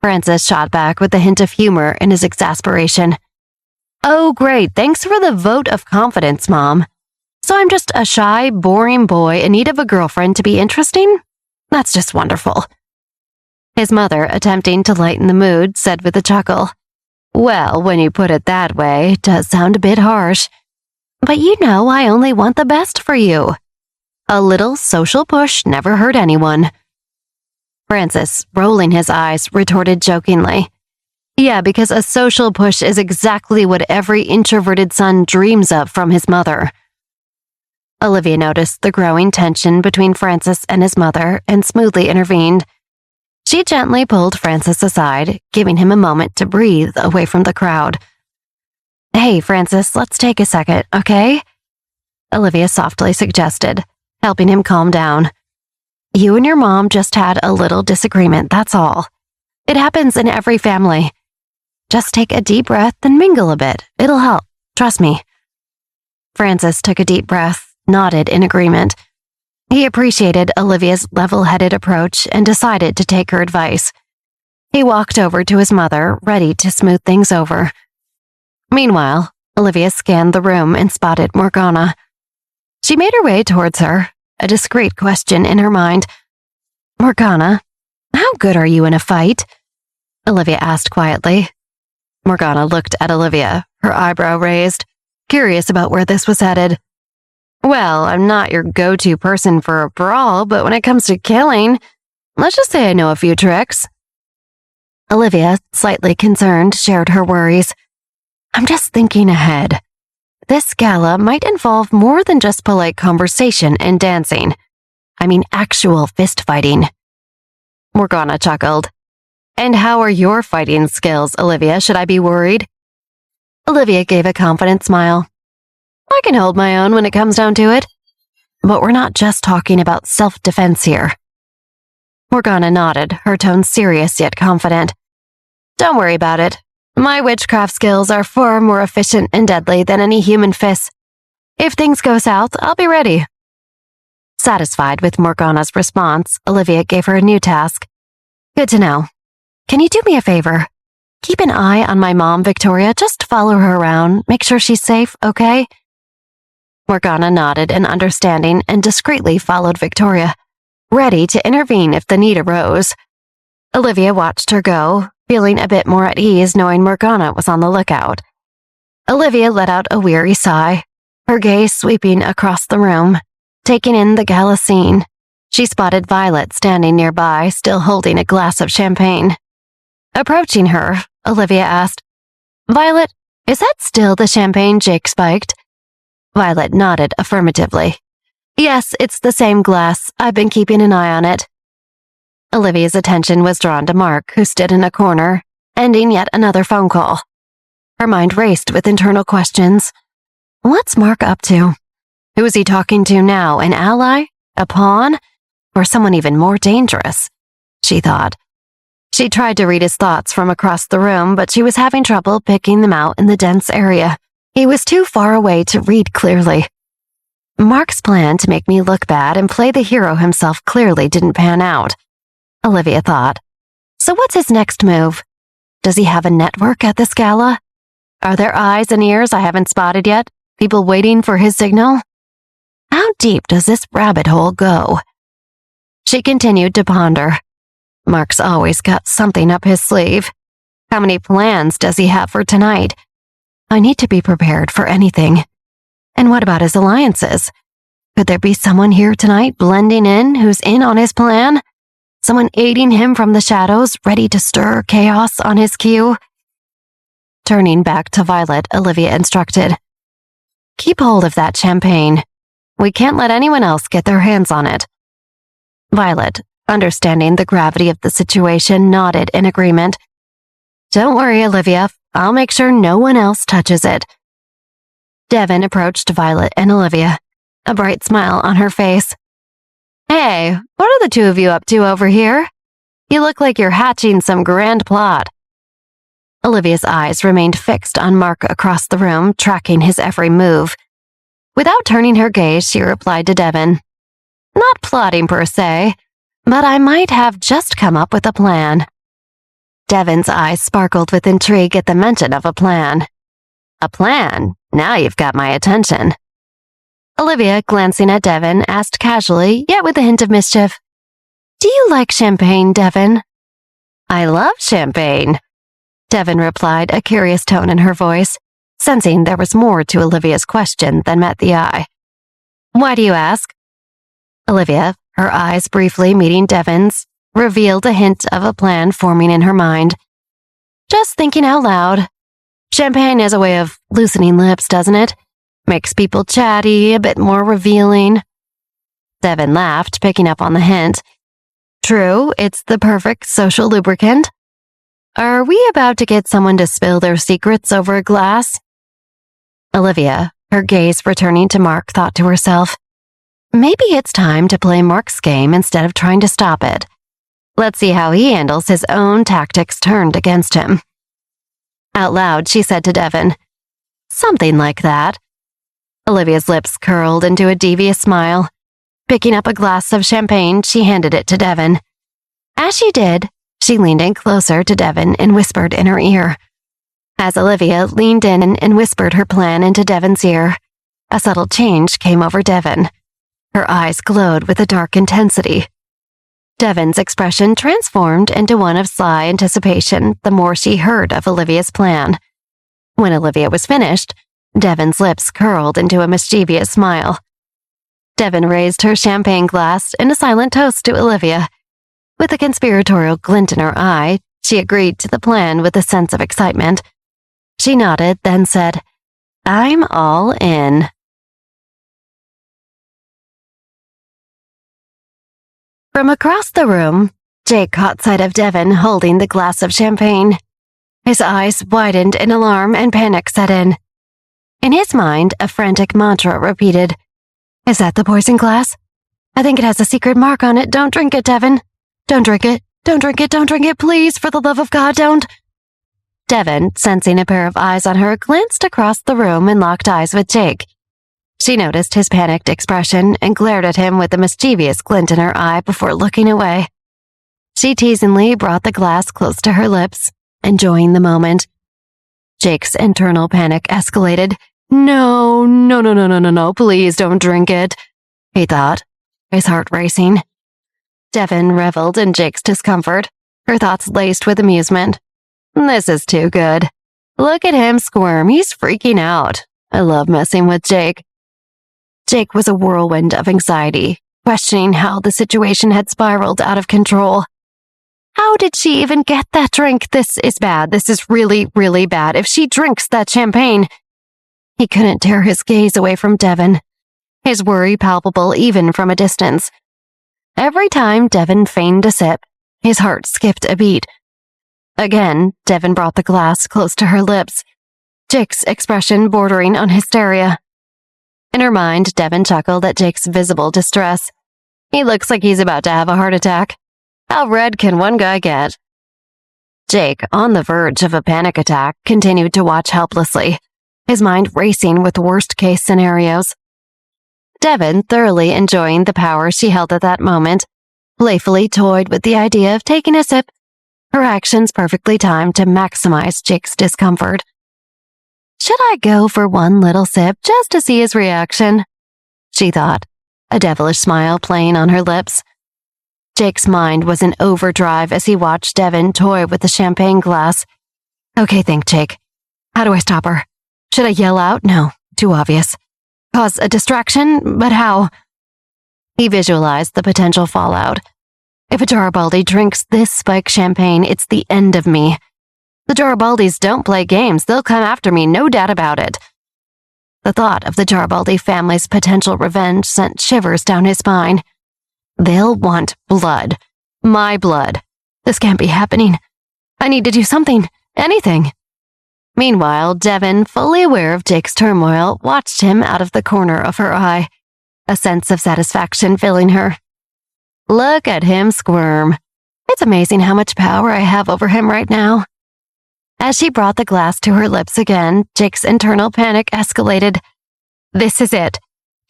Francis shot back with a hint of humor in his exasperation. Oh, great. Thanks for the vote of confidence, Mom. So I'm just a shy, boring boy in need of a girlfriend to be interesting? That's just wonderful. His mother, attempting to lighten the mood, said with a chuckle, Well, when you put it that way, it does sound a bit harsh. But you know I only want the best for you. A little social push never hurt anyone. Francis, rolling his eyes, retorted jokingly. Yeah, because a social push is exactly what every introverted son dreams of from his mother. Olivia noticed the growing tension between Francis and his mother and smoothly intervened. She gently pulled Francis aside, giving him a moment to breathe away from the crowd. Hey, Francis, let's take a second, okay? Olivia softly suggested, helping him calm down. You and your mom just had a little disagreement, that's all. It happens in every family. Just take a deep breath and mingle a bit. It'll help, trust me. Francis took a deep breath, nodded in agreement. He appreciated Olivia's level-headed approach and decided to take her advice. He walked over to his mother, ready to smooth things over. Meanwhile, Olivia scanned the room and spotted Morgana. She made her way towards her, a discreet question in her mind. Morgana, how good are you in a fight? Olivia asked quietly. Morgana looked at Olivia, her eyebrow raised, curious about where this was headed. Well, I'm not your go-to person for a brawl, but when it comes to killing, let's just say I know a few tricks. Olivia, slightly concerned, shared her worries. I'm just thinking ahead. This gala might involve more than just polite conversation and dancing. I mean actual fist-fighting. Morgana chuckled. And how are your fighting skills, Olivia? Should I be worried? Olivia gave a confident smile. I can hold my own when it comes down to it. But we're not just talking about self-defense here. Morgana nodded, her tone serious yet confident. Don't worry about it. My witchcraft skills are far more efficient and deadly than any human fists. If things go south, I'll be ready. Satisfied with Morgana's response, Olivia gave her a new task. Good to know. Can you do me a favor? Keep an eye on my mom, Victoria. Just follow her around. Make sure she's safe, okay? Morgana nodded in understanding and discreetly followed Victoria, ready to intervene if the need arose. Olivia watched her go, feeling a bit more at ease knowing Morgana was on the lookout. Olivia let out a weary sigh, her gaze sweeping across the room, taking in the gala scene. She spotted Violet standing nearby, still holding a glass of champagne. Approaching her, Olivia asked, Violet, is that still the champagne Jake spiked? Violet nodded affirmatively. Yes, it's the same glass. I've been keeping an eye on it. Olivia's attention was drawn to Mark, who stood in a corner, ending yet another phone call. Her mind raced with internal questions. What's Mark up to? Who is he talking to now? An ally? A pawn? Or someone even more dangerous? She thought. She tried to read his thoughts from across the room, but she was having trouble picking them out in the dense area. He was too far away to read clearly. Mark's plan to make me look bad and play the hero himself clearly didn't pan out, Olivia thought. So what's his next move? Does he have a network at this gala? Are there eyes and ears I haven't spotted yet? People waiting for his signal? How deep does this rabbit hole go? She continued to ponder. Mark's always got something up his sleeve. How many plans does he have for tonight? I need to be prepared for anything. And what about his alliances? Could there be someone here tonight blending in who's in on his plan? Someone aiding him from the shadows, ready to stir chaos on his cue? Turning back to Violet, Olivia instructed. Keep hold of that champagne. We can't let anyone else get their hands on it. Violet, understanding the gravity of the situation, nodded in agreement. Don't worry, Olivia. I'll make sure no one else touches it. Devin approached Violet and Olivia, a bright smile on her face. Hey, what are the two of you up to over here? You look like you're hatching some grand plot. Olivia's eyes remained fixed on Mark across the room, tracking his every move. Without turning her gaze, she replied to Devin. Not plotting per se, but I might have just come up with a plan. Devin's eyes sparkled with intrigue at the mention of a plan. A plan? Now you've got my attention. Olivia, glancing at Devin, asked casually, yet with a hint of mischief. Do you like champagne, Devin? I love champagne, Devin replied, a curious tone in her voice, sensing there was more to Olivia's question than met the eye. Why do you ask? Olivia, her eyes briefly meeting Devin's, revealed a hint of a plan forming in her mind. Just thinking out loud. Champagne has a way of loosening lips, doesn't it? Makes people chatty, a bit more revealing. Devin laughed, picking up on the hint. True, it's the perfect social lubricant. Are we about to get someone to spill their secrets over a glass? Olivia, her gaze returning to Mark, thought to herself, maybe it's time to play Mark's game instead of trying to stop it. Let's see how he handles his own tactics turned against him. Out loud, she said to Devin, something like that. Olivia's lips curled into a devious smile. Picking up a glass of champagne, she handed it to Devin. As she did, she leaned in closer to Devin and whispered in her ear. As Olivia leaned in and whispered her plan into Devin's ear, a subtle change came over Devin. Her eyes glowed with a dark intensity. Devon's expression transformed into one of sly anticipation the more she heard of Olivia's plan. When Olivia was finished, Devon's lips curled into a mischievous smile. Devon raised her champagne glass in a silent toast to Olivia. With a conspiratorial glint in her eye, she agreed to the plan with a sense of excitement. She nodded, then said, "I'm all in." From across the room, Jake caught sight of Devon holding the glass of champagne. His eyes widened in alarm and panic set in. In his mind, a frantic mantra repeated, "Is that the poison glass? I think it has a secret mark on it. Don't drink it, Devon. Don't drink it. Don't drink it. Don't drink it. Please, for the love of God, don't." Devon, sensing a pair of eyes on her, glanced across the room and locked eyes with Jake. She noticed his panicked expression and glared at him with a mischievous glint in her eye before looking away. She teasingly brought the glass close to her lips, enjoying the moment. Jake's internal panic escalated. No, no, no, no, no, no, no, please don't drink it, he thought, his heart racing. Devon reveled in Jake's discomfort, her thoughts laced with amusement. This is too good. Look at him squirm, he's freaking out. I love messing with Jake. Jake was a whirlwind of anxiety, questioning how the situation had spiraled out of control. How did she even get that drink? This is bad. This is really, really bad. If she drinks that champagne... He couldn't tear his gaze away from Devon, his worry palpable even from a distance. Every time Devon feigned a sip, his heart skipped a beat. Again, Devon brought the glass close to her lips, Jake's expression bordering on hysteria. In her mind, Devon chuckled at Jake's visible distress. He looks like he's about to have a heart attack. How red can one guy get? Jake, on the verge of a panic attack, continued to watch helplessly, his mind racing with worst-case scenarios. Devon, thoroughly enjoying the power she held at that moment, playfully toyed with the idea of taking a sip, her actions perfectly timed to maximize Jake's discomfort. Should I go for one little sip just to see his reaction? She thought, a devilish smile playing on her lips. Jake's mind was in overdrive as he watched Devon toy with the champagne glass. Okay, think, Jake. How do I stop her? Should I yell out? No, too obvious. Cause a distraction? But how? He visualized the potential fallout. If a Garibaldi drinks this spiked champagne, it's the end of me. The Garibaldis don't play games. They'll come after me, no doubt about it. The thought of the Garibaldi family's potential revenge sent shivers down his spine. They'll want blood. My blood. This can't be happening. I need to do something. Anything. Meanwhile, Devon, fully aware of Jake's turmoil, watched him out of the corner of her eye, a sense of satisfaction filling her. Look at him squirm. It's amazing how much power I have over him right now. As she brought the glass to her lips again, Jake's internal panic escalated. This is it.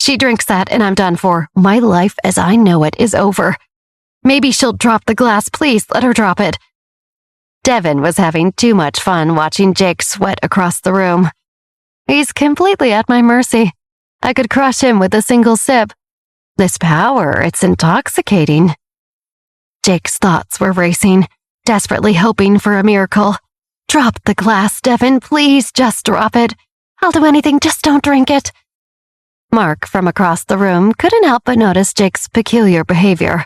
She drinks that and I'm done for. My life as I know it is over. Maybe she'll drop the glass. Please let her drop it. Devon was having too much fun watching Jake sweat across the room. He's completely at my mercy. I could crush him with a single sip. This power, it's intoxicating. Jake's thoughts were racing, desperately hoping for a miracle. Drop the glass, Devon. Please just drop it. I'll do anything, just don't drink it. Mark, from across the room, couldn't help but notice Jake's peculiar behavior.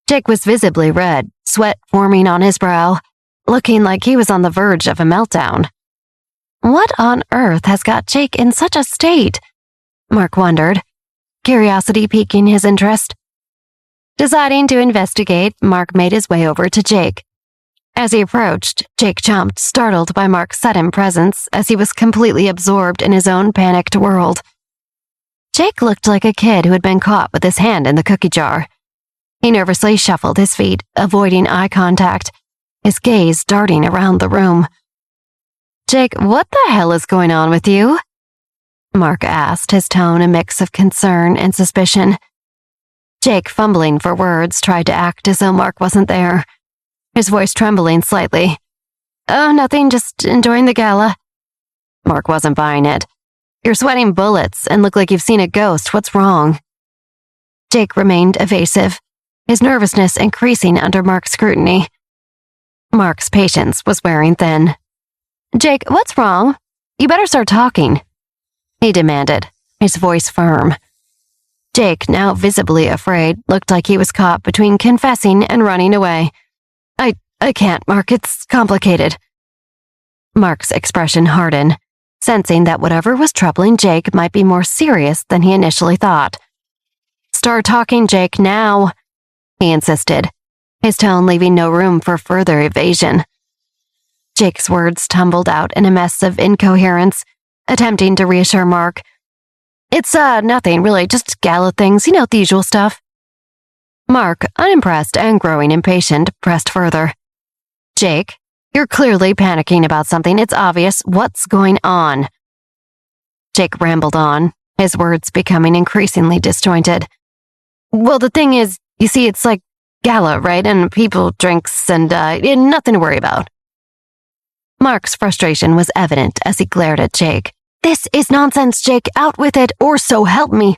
Jake was visibly red, sweat forming on his brow, looking like he was on the verge of a meltdown. What on earth has got Jake in such a state? Mark wondered, curiosity piquing his interest. Deciding to investigate, Mark made his way over to Jake. As he approached, Jake jumped, startled by Mark's sudden presence as he was completely absorbed in his own panicked world. Jake looked like a kid who had been caught with his hand in the cookie jar. He nervously shuffled his feet, avoiding eye contact, his gaze darting around the room. Jake, what the hell is going on with you? Mark asked, his tone a mix of concern and suspicion. Jake, fumbling for words, tried to act as though Mark wasn't there, his voice trembling slightly. Oh, nothing, just enjoying the gala. Mark wasn't buying it. You're sweating bullets and look like you've seen a ghost. What's wrong? Jake remained evasive. his nervousness increasing under Mark's scrutiny. Mark's patience was wearing thin. "Jake, what's wrong? You better start talking," he demanded, his voice firm. Jake, now visibly afraid, looked like he was caught between confessing and running away. I can't, Mark. It's complicated." Mark's expression hardened, sensing that whatever was troubling Jake might be more serious than he initially thought. "Start talking, Jake, now," he insisted, his tone leaving no room for further evasion. Jake's words tumbled out in a mess of incoherence, attempting to reassure Mark. "It's, nothing, really, just gala things, the usual stuff." Mark, unimpressed and growing impatient, pressed further. "Jake, you're clearly panicking about something. It's obvious. What's going on?" Jake rambled on, his words becoming increasingly disjointed. "Well, the thing is, you see, it's like gala, right? And people, drinks, and, nothing to worry about." Mark's frustration was evident as he glared at Jake. "This is nonsense, Jake. Out with it, or so help me."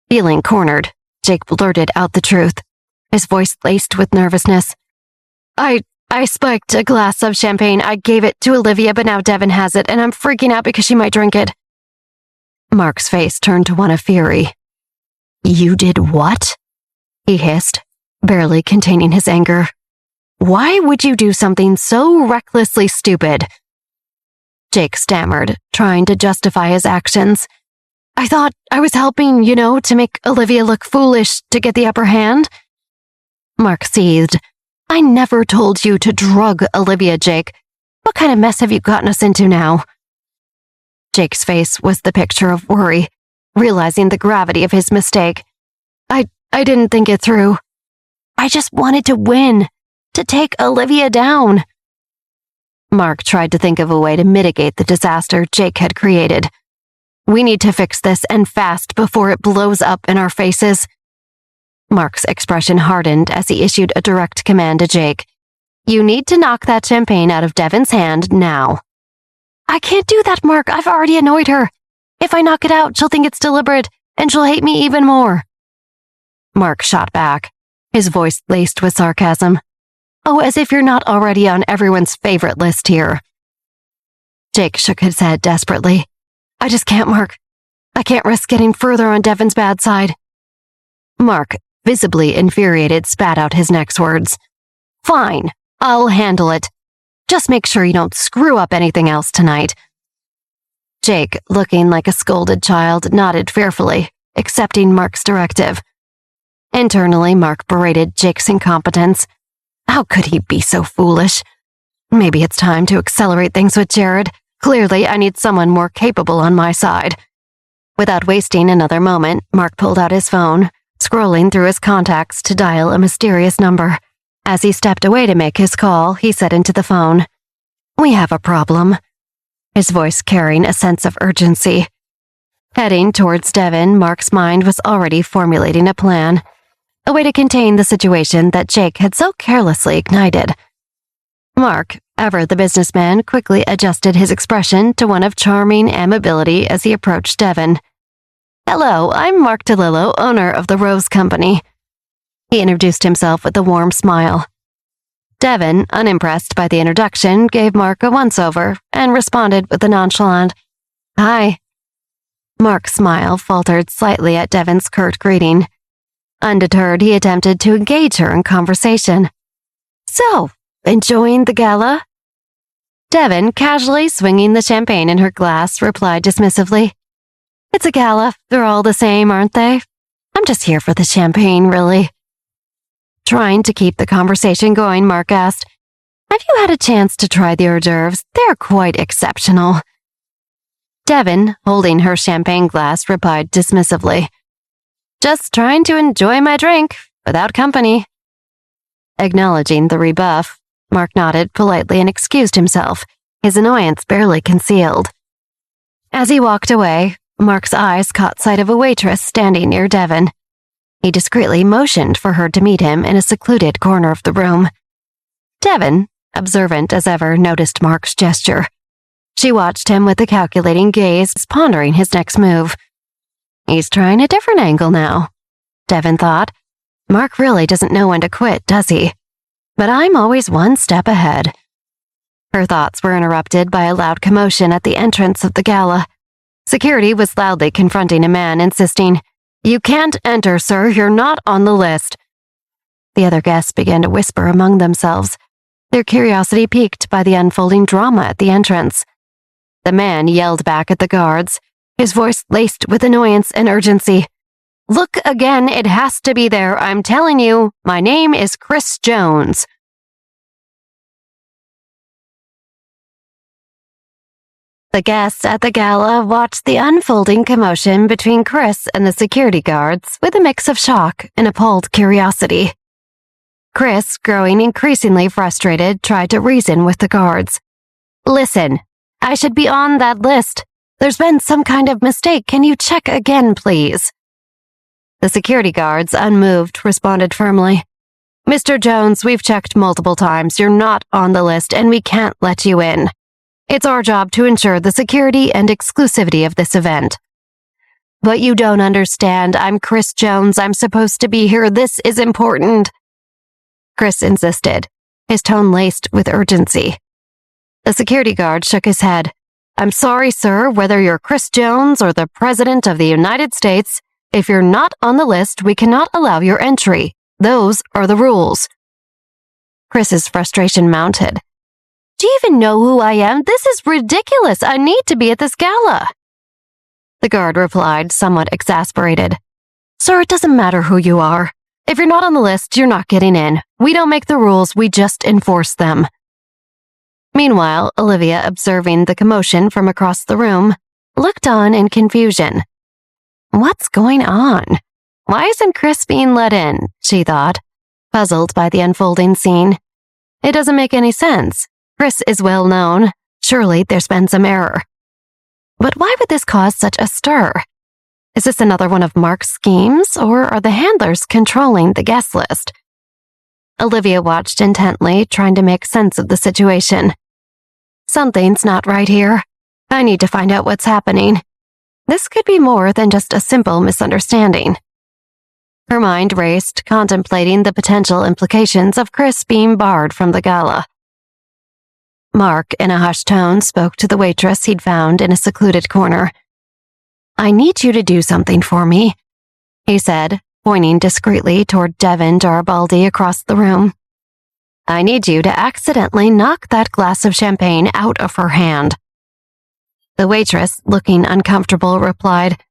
Feeling cornered, Jake blurted out the truth, his voice laced with nervousness. I spiked a glass of champagne. I gave it to Olivia, but now Devin has it, and I'm freaking out because she might drink it." Mark's face turned to one of fury. "You did what?" he hissed, barely containing his anger. "Why would you do something so recklessly stupid?" Jake stammered, trying to justify his actions. "I thought I was helping, to make Olivia look foolish, to get the upper hand." Mark seethed. "I never told you to drug Olivia, Jake. What kind of mess have you gotten us into now?" Jake's face was the picture of worry, realizing the gravity of his mistake. I didn't think it through. I just wanted to win, to take Olivia down." Mark tried to think of a way to mitigate the disaster Jake had created. "We need to fix this, and fast, before it blows up in our faces." Mark's expression hardened as he issued a direct command to Jake. "You need to knock that champagne out of Devin's hand now." "I can't do that, Mark. I've already annoyed her. If I knock it out, she'll think it's deliberate, and she'll hate me even more." Mark shot back, his voice laced with sarcasm. "Oh, as if you're not already on everyone's favorite list here." Jake shook his head desperately. "I just can't, Mark. I can't risk getting further on Devin's bad side." Mark, visibly infuriated, spat out his next words. "Fine, I'll handle it. Just make sure you don't screw up anything else tonight." Jake, looking like a scolded child, nodded fearfully, accepting Mark's directive. Internally, Mark berated Jake's incompetence. How could he be so foolish? Maybe it's time to accelerate things with Jared. Clearly, I need someone more capable on my side. Without wasting another moment, Mark pulled out his phone, scrolling through his contacts to dial a mysterious number. As he stepped away to make his call, he said into the phone, "We have a problem," his voice carrying a sense of urgency. Heading towards Devin, Mark's mind was already formulating a plan, a way to contain the situation that Jake had so carelessly ignited. Mark, ever the businessman, quickly adjusted his expression to one of charming amiability as he approached Devin. "Hello, I'm Mark DeLillo, owner of the Rose Company." He introduced himself with a warm smile. Devin, unimpressed by the introduction, gave Mark a once-over and responded with a nonchalant, "Hi." Mark's smile faltered slightly at Devin's curt greeting. Undeterred, he attempted to engage her in conversation. "So, enjoying the gala?" Devin, casually swinging the champagne in her glass, replied dismissively, "It's a gala. They're all the same, aren't they? I'm just here for the champagne, really." Trying to keep the conversation going, Mark asked, "Have you had a chance to try the hors d'oeuvres? They're quite exceptional." Devin, holding her champagne glass, replied dismissively, "Just trying to enjoy my drink, without company." Acknowledging the rebuff, Mark nodded politely and excused himself, his annoyance barely concealed. As he walked away, Mark's eyes caught sight of a waitress standing near Devin. He discreetly motioned for her to meet him in a secluded corner of the room. Devin, observant as ever, noticed Mark's gesture. She watched him with a calculating gaze, pondering his next move. He's trying a different angle now, Devin thought, Mark really doesn't know when to quit, does he? But I'm always one step ahead. Her thoughts were interrupted by a loud commotion at the entrance of the gala. Security was loudly confronting a man, insisting, "You can't enter, sir. You're not on the list." The other guests began to whisper among themselves, their curiosity piqued by the unfolding drama at the entrance. The man yelled back at the guards, his voice laced with annoyance and urgency. "Look again, it has to be there. I'm telling you, my name is Chris Jones." The guests at the gala watched the unfolding commotion between Chris and the security guards with a mix of shock and appalled curiosity. Chris, growing increasingly frustrated, tried to reason with the guards. "Listen, I should be on that list. There's been some kind of mistake. Can you check again, please?" The security guards, unmoved, responded firmly. "Mr. Jones, we've checked multiple times. You're not on the list, and we can't let you in. It's our job to ensure the security and exclusivity of this event." "But you don't understand. I'm Chris Jones. I'm supposed to be here. This is important," Chris insisted, his tone laced with urgency. The security guard shook his head. "I'm sorry, sir, whether you're Chris Jones or the President of the United States, if you're not on the list, we cannot allow your entry. Those are the rules." Chris's frustration mounted. "Do you even know who I am? This is ridiculous. I need to be at this gala." The guard replied, somewhat exasperated. "Sir, it doesn't matter who you are. If you're not on the list, you're not getting in. We don't make the rules, we just enforce them." Meanwhile, Olivia, observing the commotion from across the room, looked on in confusion. What's going on? Why isn't Chris being let in? She thought, puzzled by the unfolding scene. It doesn't make any sense. Chris is well known. Surely there's been some error. But why would this cause such a stir? Is this another one of Mark's schemes, or are the handlers controlling the guest list? Olivia watched intently, trying to make sense of the situation. Something's not right here. I need to find out what's happening. This could be more than just a simple misunderstanding. Her mind raced, contemplating the potential implications of Chris being barred from the gala. Mark, in a hushed tone, spoke to the waitress he'd found in a secluded corner. "I need you to do something for me," he said, pointing discreetly toward Devin Garibaldi across the room. "I need you to accidentally knock that glass of champagne out of her hand." The waitress, looking uncomfortable, replied,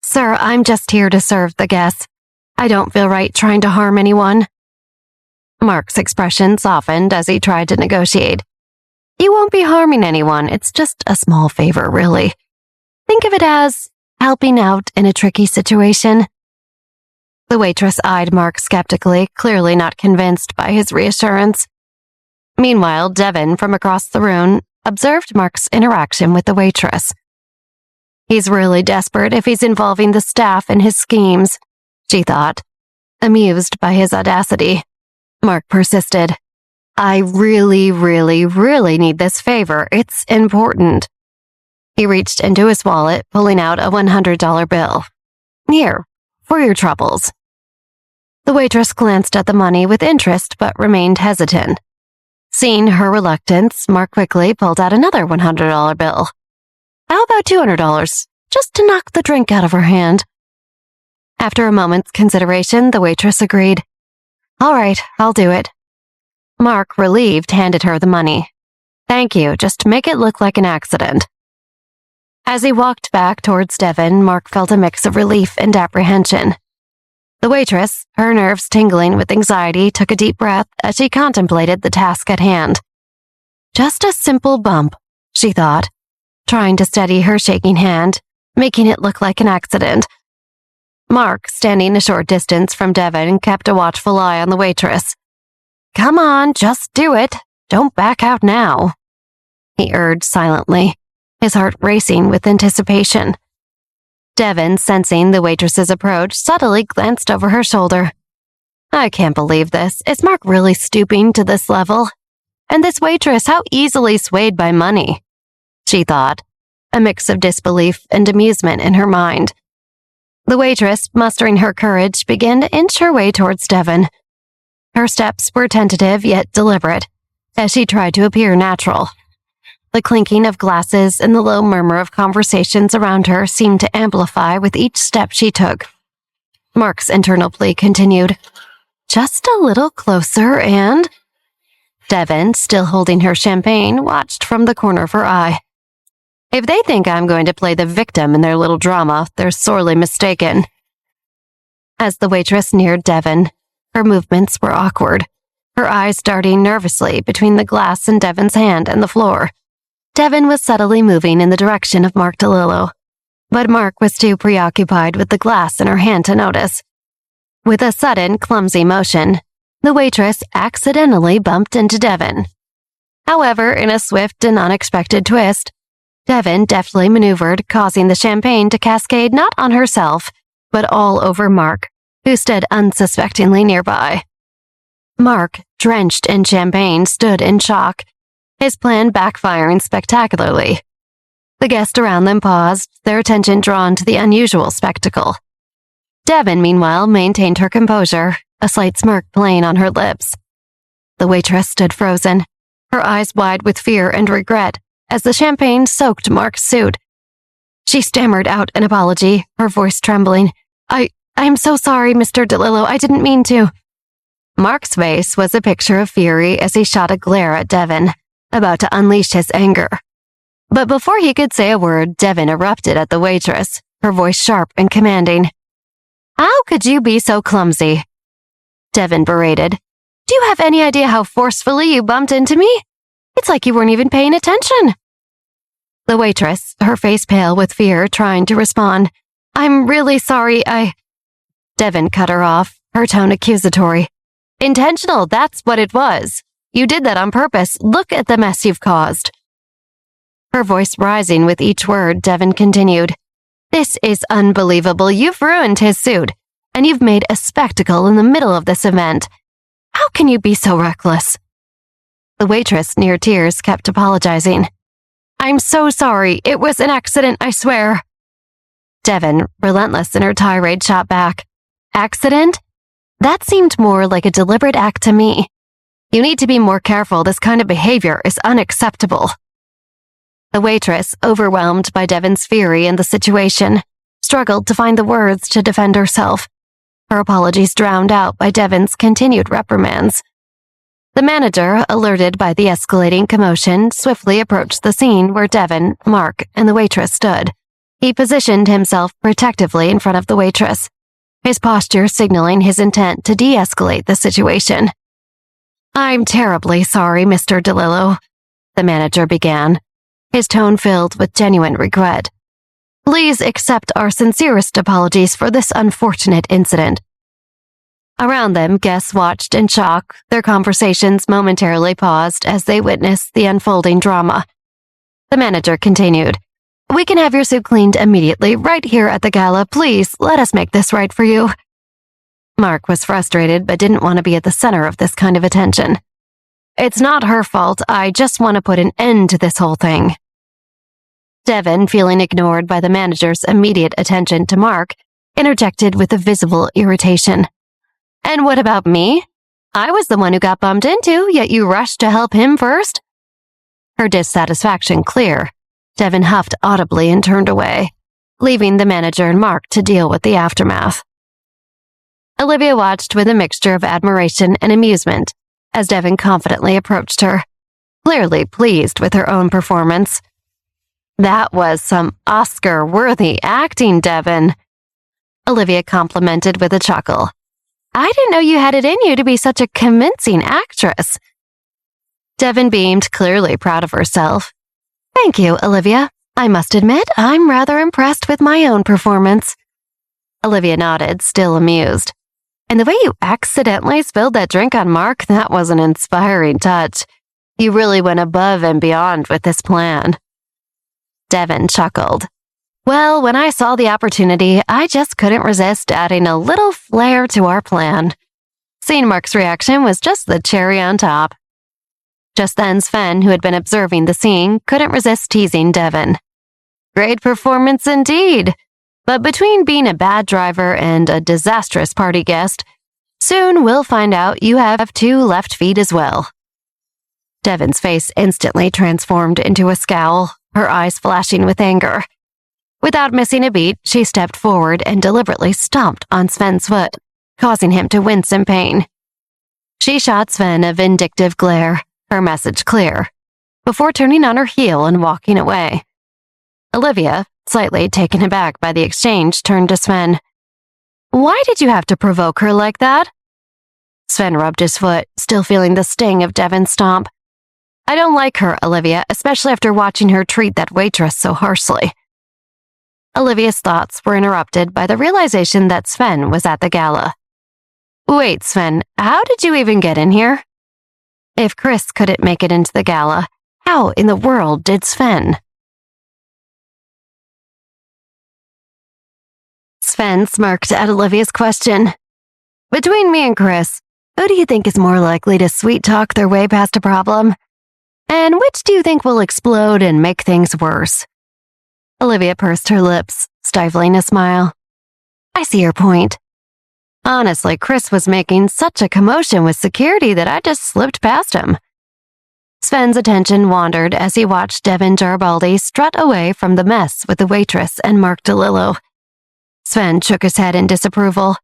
"Sir, I'm just here to serve the guests. I don't feel right trying to harm anyone." Mark's expression softened as he tried to negotiate. "You won't be harming anyone. It's just a small favor, really. Think of it as helping out in a tricky situation." The waitress eyed Mark skeptically, clearly not convinced by his reassurance. Meanwhile, Devin, from across the room, observed Mark's interaction with the waitress. "He's really desperate if he's involving the staff in his schemes," she thought, amused by his audacity. Mark persisted. "I really, really, really need this favor. It's important." He reached into his wallet, pulling out a $100 bill. "Here, for your troubles." The waitress glanced at the money with interest but remained hesitant. Seeing her reluctance, Mark quickly pulled out another $100 bill. "How about $200, just to knock the drink out of her hand?" After a moment's consideration, the waitress agreed. "All right, I'll do it." Mark, relieved, handed her the money. "Thank you, just make it look like an accident." As he walked back towards Devin, Mark felt a mix of relief and apprehension. The waitress, her nerves tingling with anxiety, took a deep breath as she contemplated the task at hand. Just a simple bump, she thought, trying to steady her shaking hand, making it look like an accident. Mark, standing a short distance from Devin, kept a watchful eye on the waitress. "Come on, just do it. Don't back out now," he urged silently, his heart racing with anticipation. Devin, sensing the waitress's approach, subtly glanced over her shoulder. "I can't believe this. Is Mark really stooping to this level? And this waitress, how easily swayed by money," she thought, a mix of disbelief and amusement in her mind. The waitress, mustering her courage, began to inch her way towards Devon. Her steps were tentative yet deliberate, as she tried to appear natural. The clinking of glasses and the low murmur of conversations around her seemed to amplify with each step she took. Mark's internal plea continued. Just a little closer and... Devon, still holding her champagne, watched from the corner of her eye. If they think I'm going to play the victim in their little drama, they're sorely mistaken. As the waitress neared Devon, her movements were awkward, her eyes darting nervously between the glass in Devon's hand and the floor. Devon was subtly moving in the direction of Mark DeLillo, but Mark was too preoccupied with the glass in her hand to notice. With a sudden, clumsy motion, the waitress accidentally bumped into Devon. However, in a swift and unexpected twist, Devon deftly maneuvered, causing the champagne to cascade not on herself, but all over Mark, who stood unsuspectingly nearby. Mark, drenched in champagne, stood in shock, his plan backfiring spectacularly. The guests around them paused, their attention drawn to the unusual spectacle. Devon, meanwhile, maintained her composure, a slight smirk playing on her lips. The waitress stood frozen, her eyes wide with fear and regret, as the champagne soaked Mark's suit. She stammered out an apology, her voice trembling. I'm so sorry, Mr. DeLillo, I didn't mean to. Mark's face was a picture of fury as he shot a glare at Devon, about to unleash his anger. But before he could say a word, Devon erupted at the waitress, her voice sharp and commanding. How could you be so clumsy? Devon berated. Do you have any idea how forcefully you bumped into me? It's like you weren't even paying attention. The waitress, her face pale with fear, trying to respond. I'm really sorry, Devon cut her off, her tone accusatory. Intentional, that's what it was. You did that on purpose. Look at the mess you've caused. Her voice rising with each word, Devon continued. This is unbelievable. You've ruined his suit, and you've made a spectacle in the middle of this event. How can you be so reckless? The waitress, near tears, kept apologizing. I'm so sorry. It was an accident, I swear. Devon, relentless in her tirade, shot back. Accident? That seemed more like a deliberate act to me. You need to be more careful. This kind of behavior is unacceptable. The waitress, overwhelmed by Devon's fury and the situation, struggled to find the words to defend herself, her apologies drowned out by Devon's continued reprimands. The manager, alerted by the escalating commotion, swiftly approached the scene where Devon, Mark, and the waitress stood. He positioned himself protectively in front of the waitress, his posture signaling his intent to de-escalate the situation. I'm terribly sorry, Mr. DeLillo, the manager began, his tone filled with genuine regret. Please accept our sincerest apologies for this unfortunate incident. Around them, guests watched in shock, their conversations momentarily paused as they witnessed the unfolding drama. The manager continued, We can have your suit cleaned immediately, right here at the gala. Please, let us make this right for you. Mark was frustrated but didn't want to be at the center of this kind of attention. It's not her fault. I just want to put an end to this whole thing. Devon, feeling ignored by the manager's immediate attention to Mark, interjected with a visible irritation. And what about me? I was the one who got bumped into, yet you rushed to help him first? Her dissatisfaction clear, Devon huffed audibly and turned away, leaving the manager and Mark to deal with the aftermath. Olivia watched with a mixture of admiration and amusement as Devon confidently approached her, clearly pleased with her own performance. That was some Oscar-worthy acting, Devon, Olivia complimented with a chuckle. I didn't know you had it in you to be such a convincing actress. Devon beamed, clearly proud of herself. Thank you, Olivia. I must admit, I'm rather impressed with my own performance. Olivia nodded, still amused. And the way you accidentally spilled that drink on Mark, that was an inspiring touch. You really went above and beyond with this plan. Devon chuckled. Well, when I saw the opportunity, I just couldn't resist adding a little flair to our plan. Seeing Mark's reaction was just the cherry on top. Just then, Sven, who had been observing the scene, couldn't resist teasing Devon. Great performance indeed. But between being a bad driver and a disastrous party guest, soon we'll find out you have 2 left feet as well. Devon's face instantly transformed into a scowl, her eyes flashing with anger. Without missing a beat, she stepped forward and deliberately stomped on Sven's foot, causing him to wince in pain. She shot Sven a vindictive glare, her message clear, before turning on her heel and walking away. Olivia, slightly taken aback by the exchange, turned to Sven. "Why did you have to provoke her like that?" Sven rubbed his foot, still feeling the sting of Devon's stomp. "I don't like her, Olivia, especially after watching her treat that waitress so harshly." Olivia's thoughts were interrupted by the realization that Sven was at the gala. "Wait, Sven, how did you even get in here?" If Chris couldn't make it into the gala, how in the world did Sven? Sven smirked at Olivia's question. "Between me and Chris, who do you think is more likely to sweet-talk their way past a problem? And which do you think will explode and make things worse?" Olivia pursed her lips, stifling a smile. "I see your point. Honestly, Chris was making such a commotion with security that I just slipped past him." Sven's attention wandered as he watched Devon Garibaldi strut away from the mess with the waitress and Mark DeLillo. Sven shook his head in disapproval.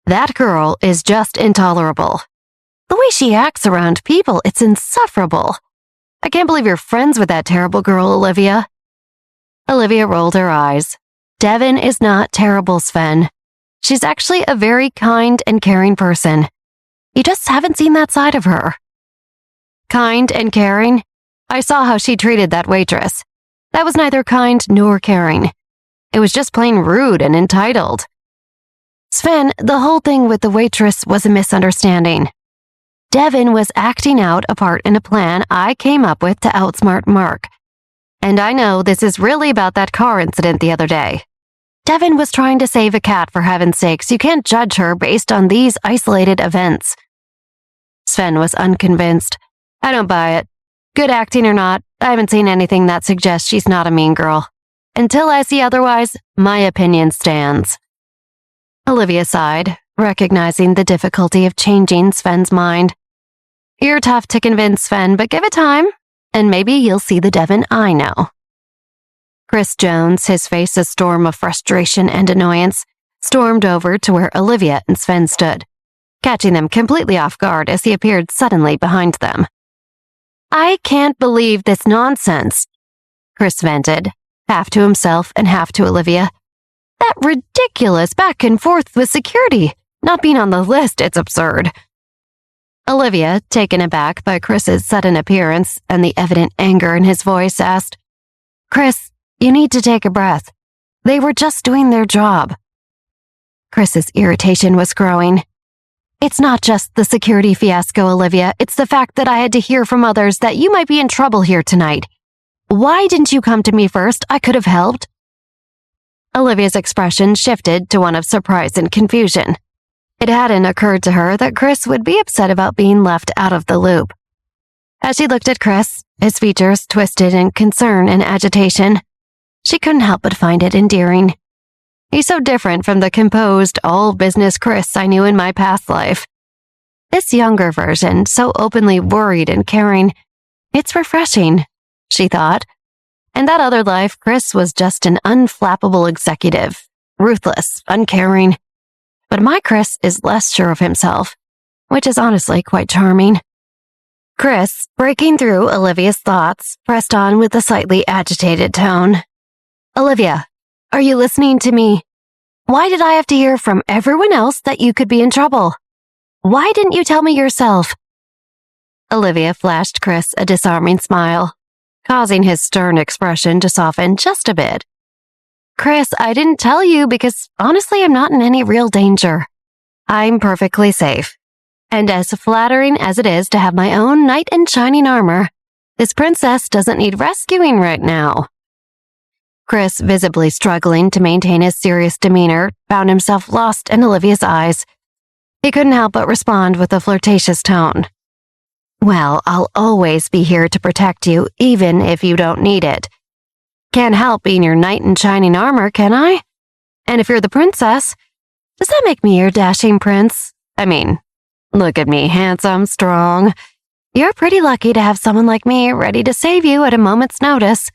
"That girl is just intolerable. The way she acts around people, it's insufferable. I can't believe you're friends with that terrible girl, Olivia." Olivia rolled her eyes. "Devon is not terrible, Sven. She's actually a very kind and caring person. You just haven't seen that side of her." "Kind and caring? I saw how she treated that waitress. That was neither kind nor caring. It was just plain rude and entitled." "Sven, the whole thing with the waitress was a misunderstanding. Devon was acting out a part in a plan I came up with to outsmart Mark. And I know this is really about that car incident the other day. Devon was trying to save a cat, for heaven's sakes. You can't judge her based on these isolated events." Sven was unconvinced. "I don't buy it. Good acting or not, I haven't seen anything that suggests she's not a mean girl. Until I see otherwise, my opinion stands." Olivia sighed, recognizing the difficulty of changing Sven's mind. "You're tough to convince, Sven, but give it time, and maybe you'll see the Devon I know." Chris Jones, his face a storm of frustration and annoyance, stormed over to where Olivia and Sven stood, catching them completely off guard as he appeared suddenly behind them. "I can't believe this nonsense," Chris vented, half to himself and half to Olivia. "That ridiculous back and forth with security. Not being on the list, it's absurd." Olivia, taken aback by Chris's sudden appearance and the evident anger in his voice, asked, "Chris, you need to take a breath. They were just doing their job." Chris's irritation was growing. "It's not just the security fiasco, Olivia. It's the fact that I had to hear from others that you might be in trouble here tonight. Why didn't you come to me first? I could have helped." Olivia's expression shifted to one of surprise and confusion. It hadn't occurred to her that Chris would be upset about being left out of the loop. As she looked at Chris, his features twisted in concern and agitation, she couldn't help but find it endearing. He's so different from the composed, all-business Chris I knew in my past life. This younger version, so openly worried and caring, it's refreshing, she thought. And that other life, Chris was just an unflappable executive, ruthless, uncaring. But my Chris is less sure of himself, which is honestly quite charming. Chris, breaking through Olivia's thoughts, pressed on with a slightly agitated tone. "Olivia, are you listening to me? Why did I have to hear from everyone else that you could be in trouble? Why didn't you tell me yourself?" Olivia flashed Chris a disarming smile, causing his stern expression to soften just a bit. "Chris, I didn't tell you because honestly I'm not in any real danger. I'm perfectly safe. And as flattering as it is to have my own knight in shining armor, this princess doesn't need rescuing right now." Chris, visibly struggling to maintain his serious demeanor, found himself lost in Olivia's eyes. He couldn't help but respond with a flirtatious tone. "Well, I'll always be here to protect you, even if you don't need it. Can't help being your knight in shining armor, can I?" And if you're the princess, does that make me your dashing prince? I mean, look at me, handsome, strong. You're pretty lucky to have someone like me ready to save you at a moment's notice.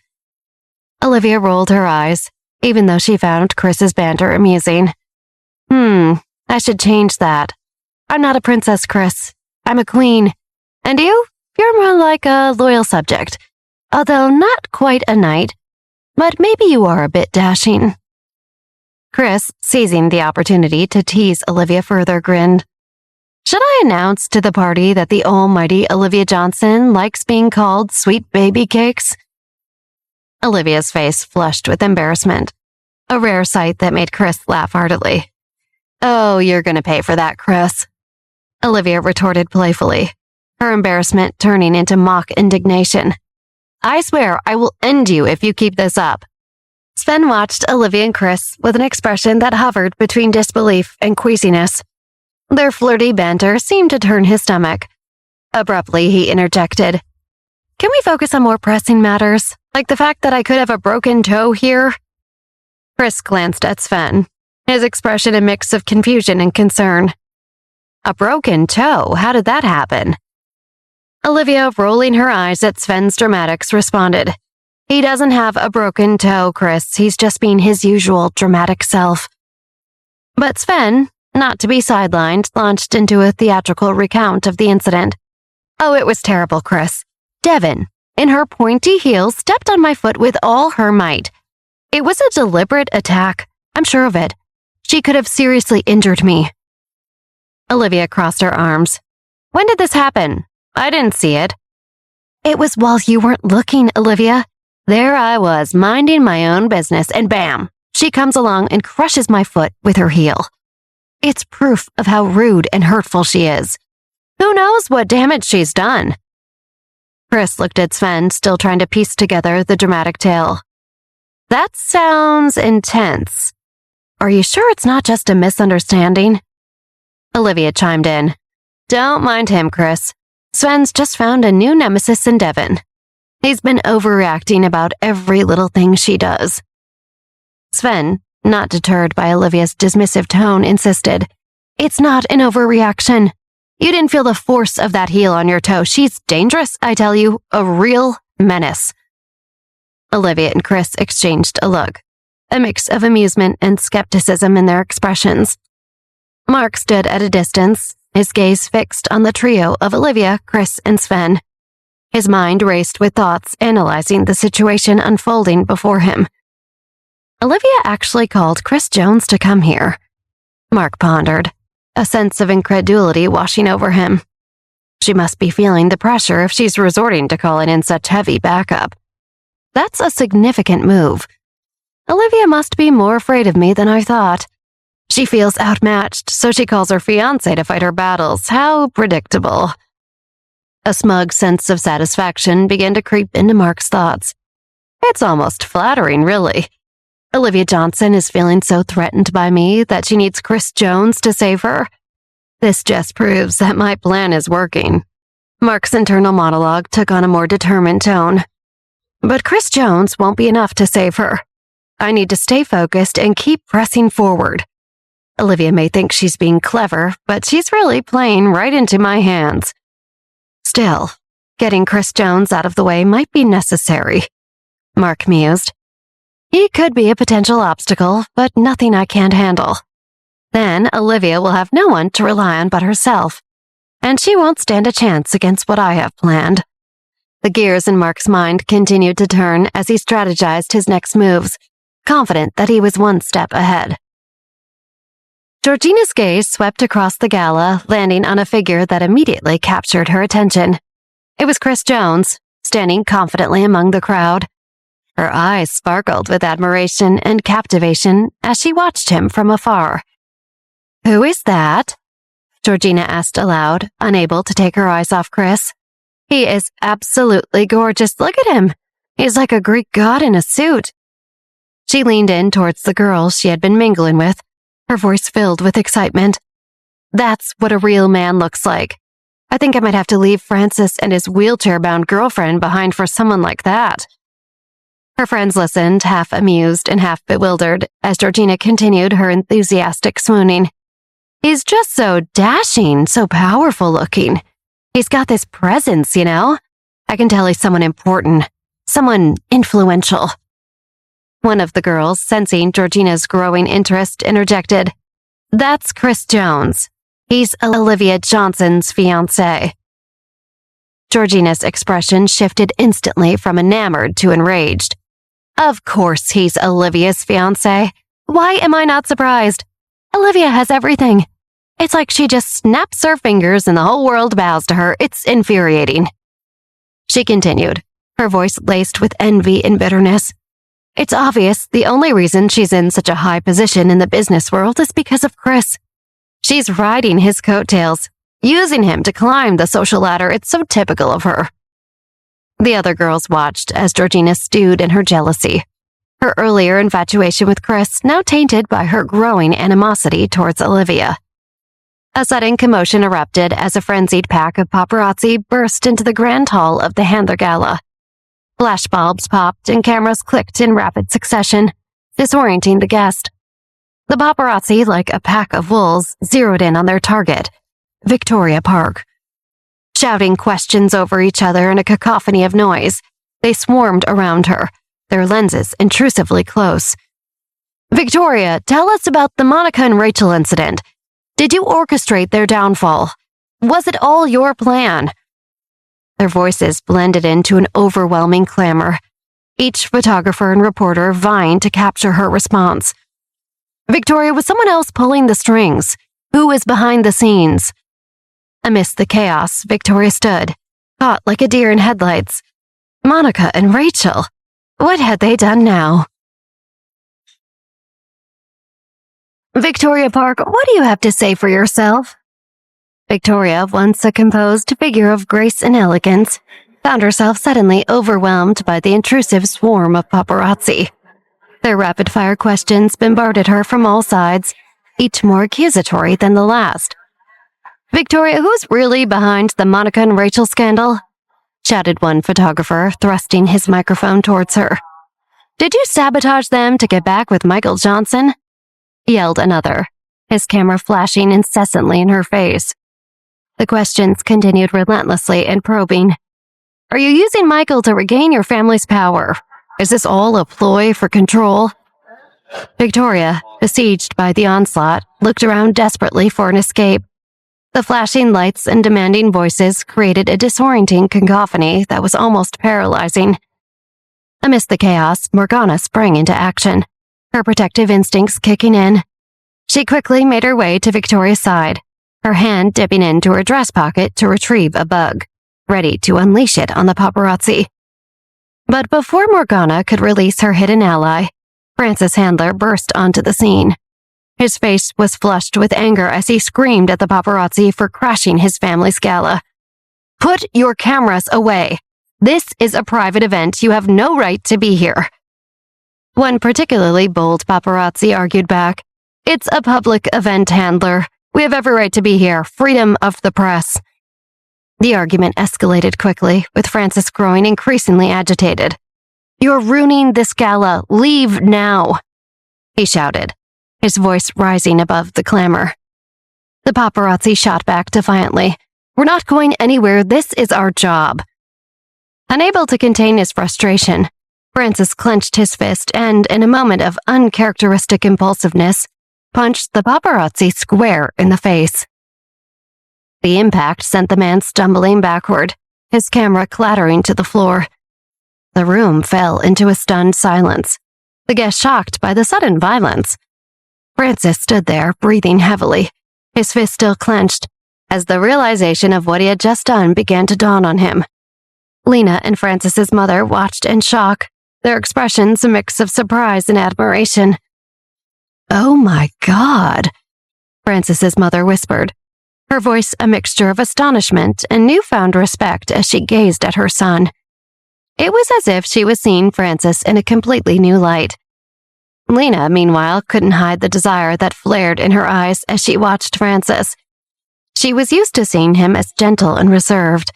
Olivia rolled her eyes, even though she found Chris's banter amusing. I should change that. I'm not a princess, Chris. I'm a queen. And you're more like a loyal subject, although not quite a knight. But maybe you are a bit dashing. Chris, seizing the opportunity to tease Olivia further, grinned. Should I announce to the party that the almighty Olivia Johnson likes being called sweet baby cakes? Olivia's face flushed with embarrassment, a rare sight that made Chris laugh heartily. Oh, you're gonna pay for that, Chris. Olivia retorted playfully, her embarrassment turning into mock indignation. I swear I will end you if you keep this up. Sven watched Olivia and Chris with an expression that hovered between disbelief and queasiness. Their flirty banter seemed to turn his stomach. Abruptly, he interjected. Can we focus on more pressing matters, like the fact that I could have a broken toe here? Chris glanced at Sven, his expression a mix of confusion and concern. A broken toe? How did that happen? Olivia, rolling her eyes at Sven's dramatics, responded. He doesn't have a broken toe, Chris. He's just being his usual dramatic self. But Sven, not to be sidelined, launched into a theatrical recount of the incident. Oh, it was terrible, Chris. Devon, in her pointy heels, stepped on my foot with all her might. It was a deliberate attack. I'm sure of it. She could have seriously injured me. Olivia crossed her arms. When did this happen? I didn't see it. It was while you weren't looking, Olivia. There I was, minding my own business, and bam, she comes along and crushes my foot with her heel. It's proof of how rude and hurtful she is. Who knows what damage she's done? Chris looked at Sven, still trying to piece together the dramatic tale. That sounds intense. Are you sure it's not just a misunderstanding? Olivia chimed in. Don't mind him, Chris. Sven's just found a new nemesis in Devon. He's been overreacting about every little thing she does. Sven, not deterred by Olivia's dismissive tone, insisted. It's not an overreaction. You didn't feel the force of that heel on your toe. She's dangerous, I tell you, a real menace. Olivia and Chris exchanged a look, a mix of amusement and skepticism in their expressions. Mark stood at a distance, his gaze fixed on the trio of Olivia, Chris, and Sven. His mind raced with thoughts analyzing the situation unfolding before him. Olivia actually called Chris Jones to come here. Mark pondered, a sense of incredulity washing over him. She must be feeling the pressure if she's resorting to calling in such heavy backup. That's a significant move. Olivia must be more afraid of me than I thought. She feels outmatched, so she calls her fiancé to fight her battles. How predictable. A smug sense of satisfaction began to creep into Mark's thoughts. It's almost flattering, really. Olivia Johnson is feeling so threatened by me that she needs Chris Jones to save her. This just proves that my plan is working. Mark's internal monologue took on a more determined tone. But Chris Jones won't be enough to save her. I need to stay focused and keep pressing forward. Olivia may think she's being clever, but she's really playing right into my hands. Still, getting Chris Jones out of the way might be necessary, Mark mused. He could be a potential obstacle, but nothing I can't handle. Then Olivia will have no one to rely on but herself, and she won't stand a chance against what I have planned. The gears in Mark's mind continued to turn as he strategized his next moves, confident that he was one step ahead. Georgina's gaze swept across the gala, landing on a figure that immediately captured her attention. It was Chris Jones, standing confidently among the crowd. Her eyes sparkled with admiration and captivation as she watched him from afar. Who is that? Georgina asked aloud, unable to take her eyes off Chris. He is absolutely gorgeous. Look at him. He's like a Greek god in a suit. She leaned in towards the girl she had been mingling with, her voice filled with excitement. That's what a real man looks like. I think I might have to leave Francis and his wheelchair-bound girlfriend behind for someone like that. Her friends listened, half amused and half bewildered, as Georgina continued her enthusiastic swooning. He's just so dashing, so powerful looking. He's got this presence, you know? I can tell he's someone important, someone influential. One of the girls, sensing Georgina's growing interest, interjected, "That's Chris Jones. He's Olivia Johnson's fiancé." Georgina's expression shifted instantly from enamored to enraged. Of course he's Olivia's fiancé. Why am I not surprised? Olivia has everything. It's like she just snaps her fingers and the whole world bows to her. It's infuriating. She continued, her voice laced with envy and bitterness. It's obvious the only reason she's in such a high position in the business world is because of Chris. She's riding his coattails, using him to climb the social ladder. It's so typical of her. The other girls watched as Georgina stewed in her jealousy. Her earlier infatuation with Chris now tainted by her growing animosity towards Olivia. A sudden commotion erupted as a frenzied pack of paparazzi burst into the grand hall of the Handler Gala. Flashbulbs popped and cameras clicked in rapid succession, disorienting the guest. The paparazzi, like a pack of wolves, zeroed in on their target, Victoria Park. Shouting questions over each other in a cacophony of noise, they swarmed around her, their lenses intrusively close. "Victoria, tell us about the Monica and Rachel incident. Did you orchestrate their downfall? Was it all your plan?" Their voices blended into an overwhelming clamor, each photographer and reporter vying to capture her response. "Victoria, was someone else pulling the strings? Who was behind the scenes?" Amidst the chaos, Victoria stood, caught like a deer in headlights. Monica and Rachel. What had they done now? "Victoria Park, what do you have to say for yourself?" Victoria, once a composed figure of grace and elegance, found herself suddenly overwhelmed by the intrusive swarm of paparazzi. Their rapid-fire questions bombarded her from all sides, each more accusatory than the last. "Victoria, who's really behind the Monica and Rachel scandal?" shouted one photographer, thrusting his microphone towards her. "Did you sabotage them to get back with Michael Johnson?" yelled another, his camera flashing incessantly in her face. The questions continued relentlessly and probing. "Are you using Michael to regain your family's power? Is this all a ploy for control?" Victoria, besieged by the onslaught, looked around desperately for an escape. The flashing lights and demanding voices created a disorienting cacophony that was almost paralyzing. Amidst the chaos, Morgana sprang into action, her protective instincts kicking in. She quickly made her way to Victoria's side, her hand dipping into her dress pocket to retrieve a bug, ready to unleash it on the paparazzi. But before Morgana could release her hidden ally, Francis Handler burst onto the scene. His face was flushed with anger as he screamed at the paparazzi for crashing his family's gala. "Put your cameras away. This is a private event. You have no right to be here." One particularly bold paparazzi argued back, "It's a public event, Handler. We have every right to be here. Freedom of the press." The argument escalated quickly, with Francis growing increasingly agitated. "You're ruining this gala. Leave now," he shouted, his voice rising above the clamor. The paparazzi shot back defiantly. "We're not going anywhere. This is our job." Unable to contain his frustration, Francis clenched his fist and, in a moment of uncharacteristic impulsiveness, punched the paparazzi square in the face. The impact sent the man stumbling backward, his camera clattering to the floor. The room fell into a stunned silence, the guests shocked by the sudden violence. Francis stood there, breathing heavily, his fist still clenched, as the realization of what he had just done began to dawn on him. Lena and Francis's mother watched in shock, their expressions a mix of surprise and admiration. "Oh my God," Francis's mother whispered, her voice a mixture of astonishment and newfound respect as she gazed at her son. It was as if she was seeing Francis in a completely new light. Lena, meanwhile, couldn't hide the desire that flared in her eyes as she watched Francis. She was used to seeing him as gentle and reserved,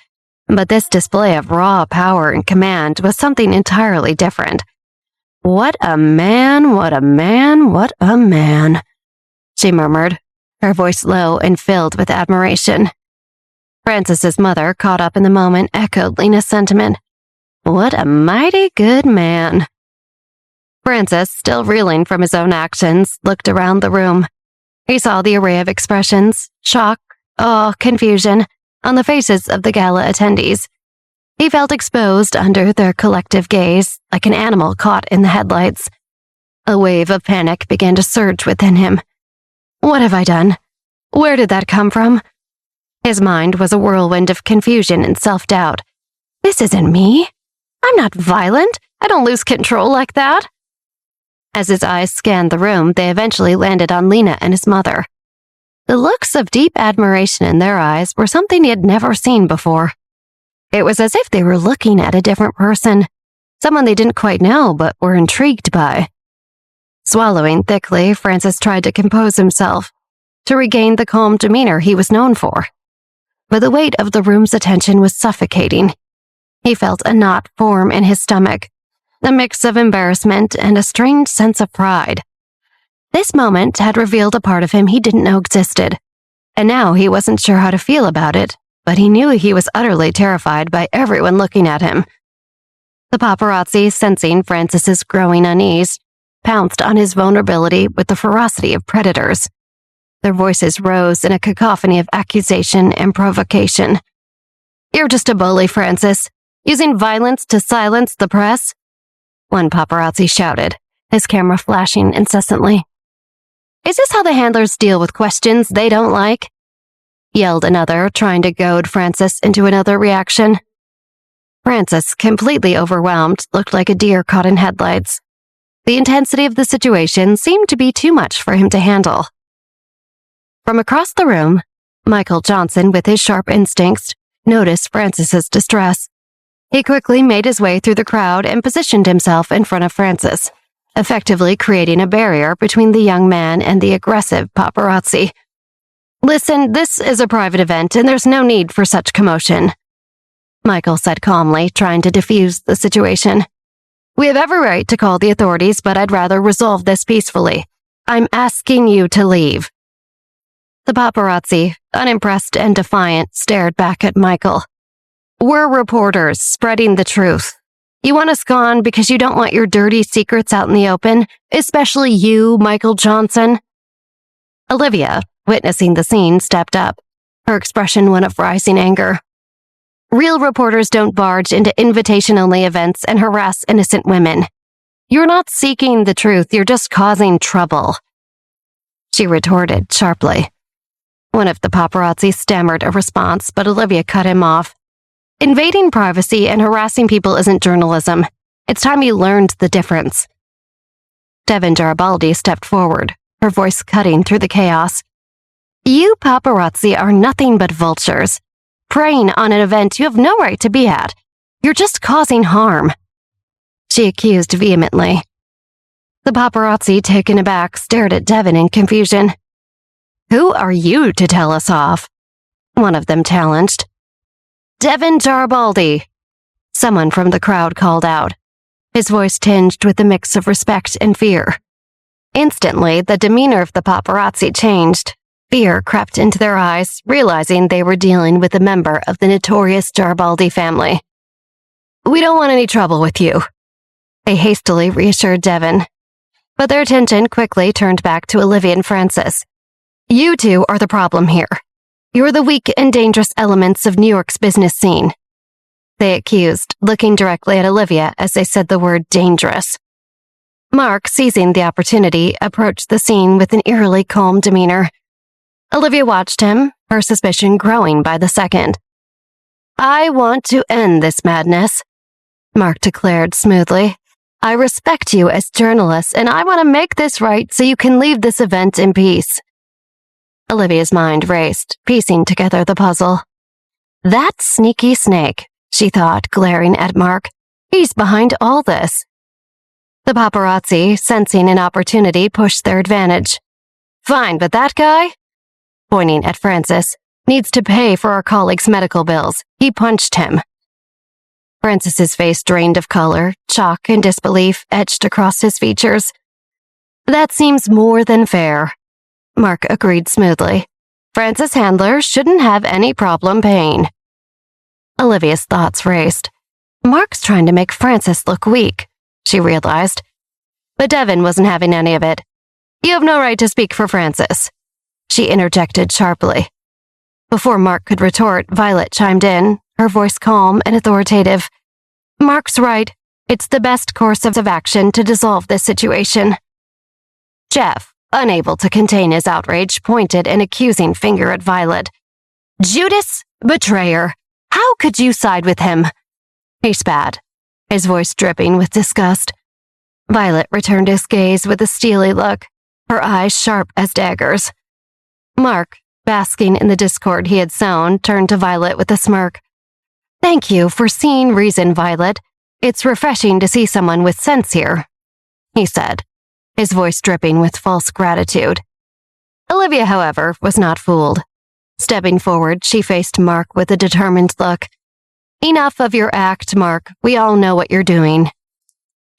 but this display of raw power and command was something entirely different. What a man, what a man, what a man, she murmured, her voice low and filled with admiration. Francis's mother, caught up in the moment, echoed Lena's sentiment. What a mighty good man. Francis, still reeling from his own actions, looked around the room. He saw the array of expressions, shock, awe, confusion, on the faces of the gala attendees. He felt exposed under their collective gaze, like an animal caught in the headlights. A wave of panic began to surge within him. What have I done? Where did that come from? His mind was a whirlwind of confusion and self-doubt. This isn't me. I'm not violent. I don't lose control like that. As his eyes scanned the room, they eventually landed on Lena and his mother. The looks of deep admiration in their eyes were something he had never seen before. It was as if they were looking at a different person, someone they didn't quite know but were intrigued by. Swallowing thickly, Francis tried to compose himself, to regain the calm demeanor he was known for. But the weight of the room's attention was suffocating. He felt a knot form in his stomach, a mix of embarrassment and a strange sense of pride. This moment had revealed a part of him he didn't know existed, and now he wasn't sure how to feel about it, but he knew he was utterly terrified by everyone looking at him. The paparazzi, sensing Francis's growing unease, pounced on his vulnerability with the ferocity of predators. Their voices rose in a cacophony of accusation and provocation. You're just a bully, Francis, using violence to silence the press, one paparazzi shouted, his camera flashing incessantly. Is this how the handlers deal with questions they don't like? Yelled another, trying to goad Francis into another reaction. Francis, completely overwhelmed, looked like a deer caught in headlights. The intensity of the situation seemed to be too much for him to handle. From across the room, Michael Johnson, with his sharp instincts, noticed Francis's distress. He quickly made his way through the crowd and positioned himself in front of Francis, effectively creating a barrier between the young man and the aggressive paparazzi. Listen, this is a private event and there's no need for such commotion, Michael said calmly, trying to defuse the situation. We have every right to call the authorities, but I'd rather resolve this peacefully. I'm asking you to leave. The paparazzi, unimpressed and defiant, stared back at Michael. We're reporters spreading the truth. You want us gone because you don't want your dirty secrets out in the open, especially you, Michael Johnson? Olivia, witnessing the scene, stepped up, her expression one of rising anger. Real reporters don't barge into invitation-only events and harass innocent women. You're not seeking the truth, you're just causing trouble, she retorted sharply. One of the paparazzi stammered a response, but Olivia cut him off. Invading privacy and harassing people isn't journalism. It's time you learned the difference. Devin Garibaldi stepped forward, her voice cutting through the chaos. You paparazzi are nothing but vultures, preying on an event you have no right to be at. You're just causing harm, she accused vehemently. The paparazzi, taken aback, stared at Devin in confusion. Who are you to tell us off? One of them challenged. Devin Garibaldi, someone from the crowd called out, his voice tinged with a mix of respect and fear. Instantly, the demeanor of the paparazzi changed. Fear crept into their eyes, realizing they were dealing with a member of the notorious Garibaldi family. We don't want any trouble with you, they hastily reassured Devin. But their attention quickly turned back to Olivia and Francis. You two are the problem here. You're the weak and dangerous elements of New York's business scene, they accused, looking directly at Olivia as they said the word dangerous. Mark, seizing the opportunity, approached the scene with an eerily calm demeanor. Olivia watched him, her suspicion growing by the second. I want to end this madness, Mark declared smoothly. I respect you as journalists, and I want to make this right so you can leave this event in peace. Olivia's mind raced, piecing together the puzzle. That sneaky snake, she thought, glaring at Mark. He's behind all this. The paparazzi, sensing an opportunity, pushed their advantage. Fine, but that guy, pointing at Francis, needs to pay for our colleague's medical bills. He punched him. Francis's face drained of color, shock and disbelief etched across his features. That seems more than fair, Mark agreed smoothly. Francis Handler shouldn't have any problem paying. Olivia's thoughts raced. Mark's trying to make Francis look weak, she realized. But Devon wasn't having any of it. You have no right to speak for Francis, she interjected sharply. Before Mark could retort, Violet chimed in, her voice calm and authoritative. Mark's right. It's the best course of action to dissolve this situation. Jeff, unable to contain his outrage, pointed an accusing finger at Violet. Judas, betrayer, how could you side with him? He spat, his voice dripping with disgust. Violet returned his gaze with a steely look, her eyes sharp as daggers. Mark, basking in the discord he had sown, turned to Violet with a smirk. Thank you for seeing reason, Violet. It's refreshing to see someone with sense here, he said, his voice dripping with false gratitude. Olivia, however, was not fooled. Stepping forward, she faced Mark with a determined look. Enough of your act, Mark. We all know what you're doing.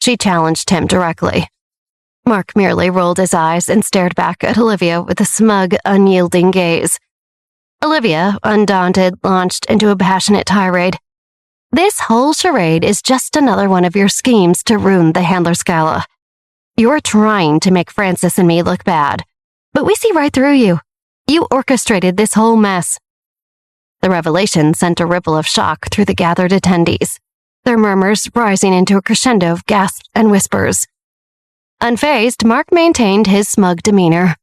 She challenged him directly. Mark merely rolled his eyes and stared back at Olivia with a smug, unyielding gaze. Olivia, undaunted, launched into a passionate tirade. This whole charade is just another one of your schemes to ruin the Handler's Gala. You're trying to make Francis and me look bad, but we see right through you. You orchestrated this whole mess. The revelation sent a ripple of shock through the gathered attendees, their murmurs rising into a crescendo of gasps and whispers. Unfazed, Mark maintained his smug demeanor,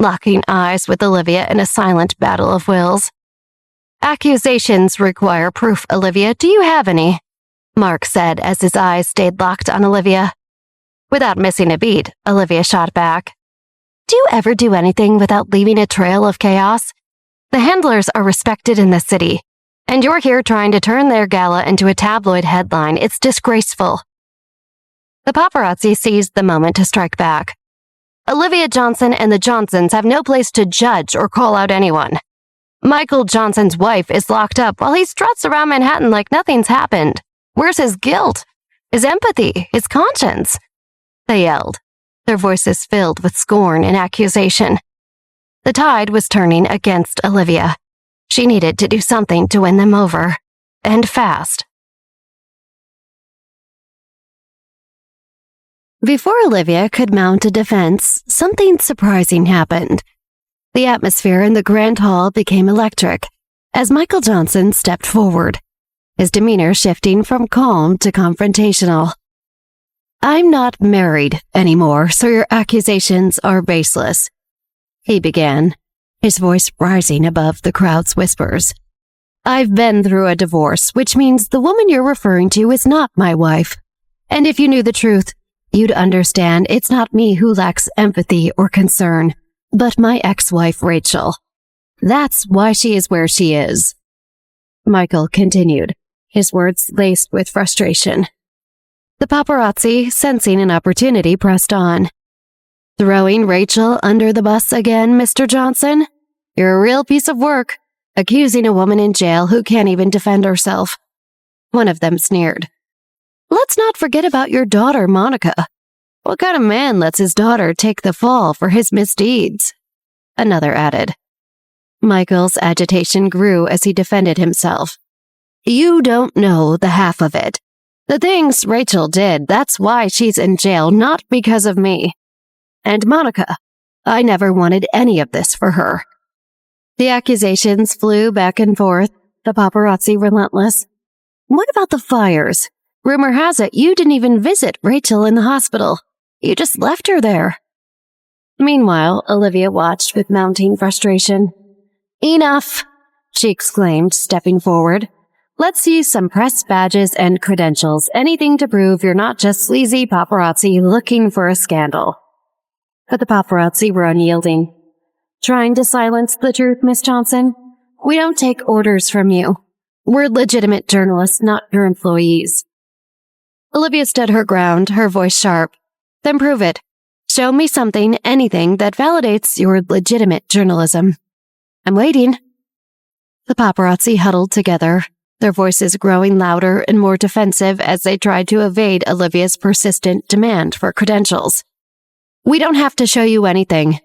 locking eyes with Olivia in a silent battle of wills. Accusations require proof, Olivia. Do you have any? Mark said as his eyes stayed locked on Olivia. Without missing a beat, Olivia shot back. Do you ever do anything without leaving a trail of chaos? The Handlers are respected in the city, and you're here trying to turn their gala into a tabloid headline. It's disgraceful. The paparazzi seized the moment to strike back. Olivia Johnson and the Johnsons have no place to judge or call out anyone. Michael Johnson's wife is locked up while he struts around Manhattan like nothing's happened. Where's his guilt? His empathy? His conscience? They yelled, their voices filled with scorn and accusation. The tide was turning against Olivia. She needed to do something to win them over, and fast. Before Olivia could mount a defense, something surprising happened. The atmosphere in the grand hall became electric as Michael Johnson stepped forward, his demeanor shifting from calm to confrontational. I'm not married anymore, so your accusations are baseless, he began, his voice rising above the crowd's whispers. I've been through a divorce, which means the woman you're referring to is not my wife. And if you knew the truth, you'd understand it's not me who lacks empathy or concern, but my ex-wife, Rachel. That's why she is where she is. Michael continued, his words laced with frustration. The paparazzi, sensing an opportunity, pressed on. Throwing Rachel under the bus again, Mr. Johnson? You're a real piece of work, accusing a woman in jail who can't even defend herself. One of them sneered. Let's not forget about your daughter, Monica. What kind of man lets his daughter take the fall for his misdeeds? Another added. Michael's agitation grew as he defended himself. You don't know the half of it. The things Rachel did, that's why she's in jail, not because of me. And Monica, I never wanted any of this for her. The accusations flew back and forth, the paparazzi relentless. What about the fires? Rumor has it you didn't even visit Rachel in the hospital. You just left her there. Meanwhile, Olivia watched with mounting frustration. Enough, she exclaimed, stepping forward. Let's see some press badges and credentials, anything to prove you're not just sleazy paparazzi looking for a scandal. But the paparazzi were unyielding. Trying to silence the truth, Miss Johnson? We don't take orders from you. We're legitimate journalists, not your employees. Olivia stood her ground, her voice sharp. Then prove it. Show me something, anything, that validates your legitimate journalism. I'm waiting. The paparazzi huddled together, their voices growing louder and more defensive as they tried to evade Olivia's persistent demand for credentials. "We don't have to show you anything,"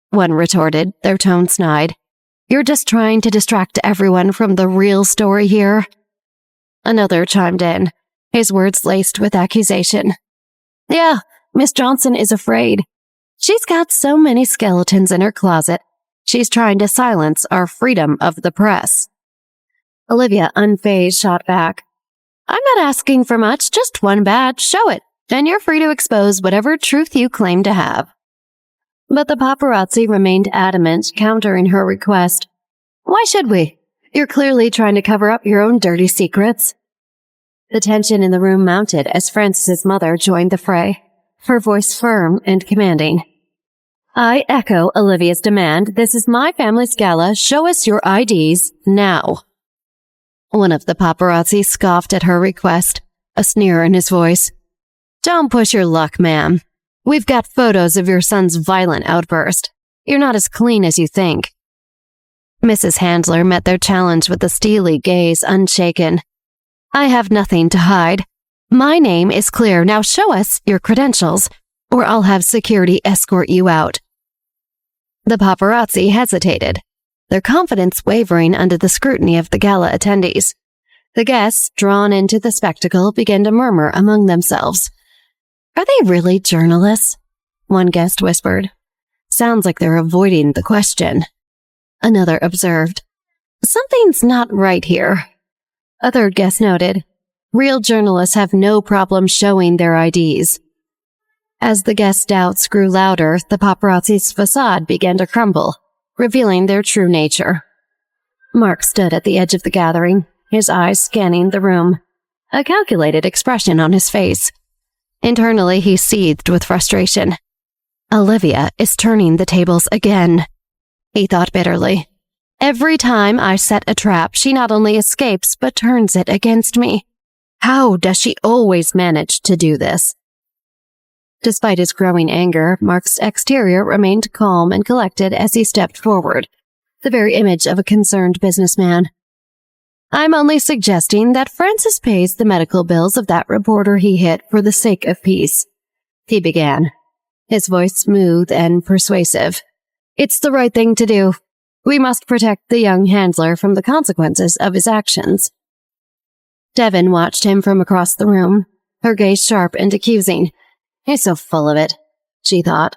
one retorted, their tone snide. "You're just trying to distract everyone from the real story here." Another chimed in, his words laced with accusation. "Yeah, Miss Johnson is afraid. She's got so many skeletons in her closet. She's trying to silence our freedom of the press." Olivia, unfazed, shot back. "I'm not asking for much, just one badge. Show it, and you're free to expose whatever truth you claim to have." But the paparazzi remained adamant, countering her request. "Why should we? You're clearly trying to cover up your own dirty secrets." The tension in the room mounted as Francis's mother joined the fray, her voice firm and commanding. "I echo Olivia's demand. This is my family's gala. Show us your IDs now." One of the paparazzi scoffed at her request, a sneer in his voice. "Don't push your luck, ma'am. We've got photos of your son's violent outburst. You're not as clean as you think." Mrs. Handler met their challenge with a steely gaze unshaken. "I have nothing to hide. My name is clear. Now show us your credentials, or I'll have security escort you out." The paparazzi hesitated, their confidence wavering under the scrutiny of the gala attendees. The guests, drawn into the spectacle, began to murmur among themselves. "Are they really journalists?" one guest whispered. "Sounds like they're avoiding the question." Another observed, "Something's not right here." A third guest noted, "Real journalists have no problem showing their IDs." As the guests' doubts grew louder, the paparazzi's facade began to crumble, revealing their true nature. Mark stood at the edge of the gathering, his eyes scanning the room, a calculated expression on his face. Internally, he seethed with frustration. "Olivia is turning the tables again," he thought bitterly. "Every time I set a trap, she not only escapes, but turns it against me. How does she always manage to do this?" Despite his growing anger, Mark's exterior remained calm and collected as he stepped forward, the very image of a concerned businessman. "I'm only suggesting that Francis pays the medical bills of that reporter he hit for the sake of peace," he began, his voice smooth and persuasive. "It's the right thing to do. We must protect the young handler from the consequences of his actions." Devon watched him from across the room, her gaze sharp and accusing. "He's so full of it," she thought,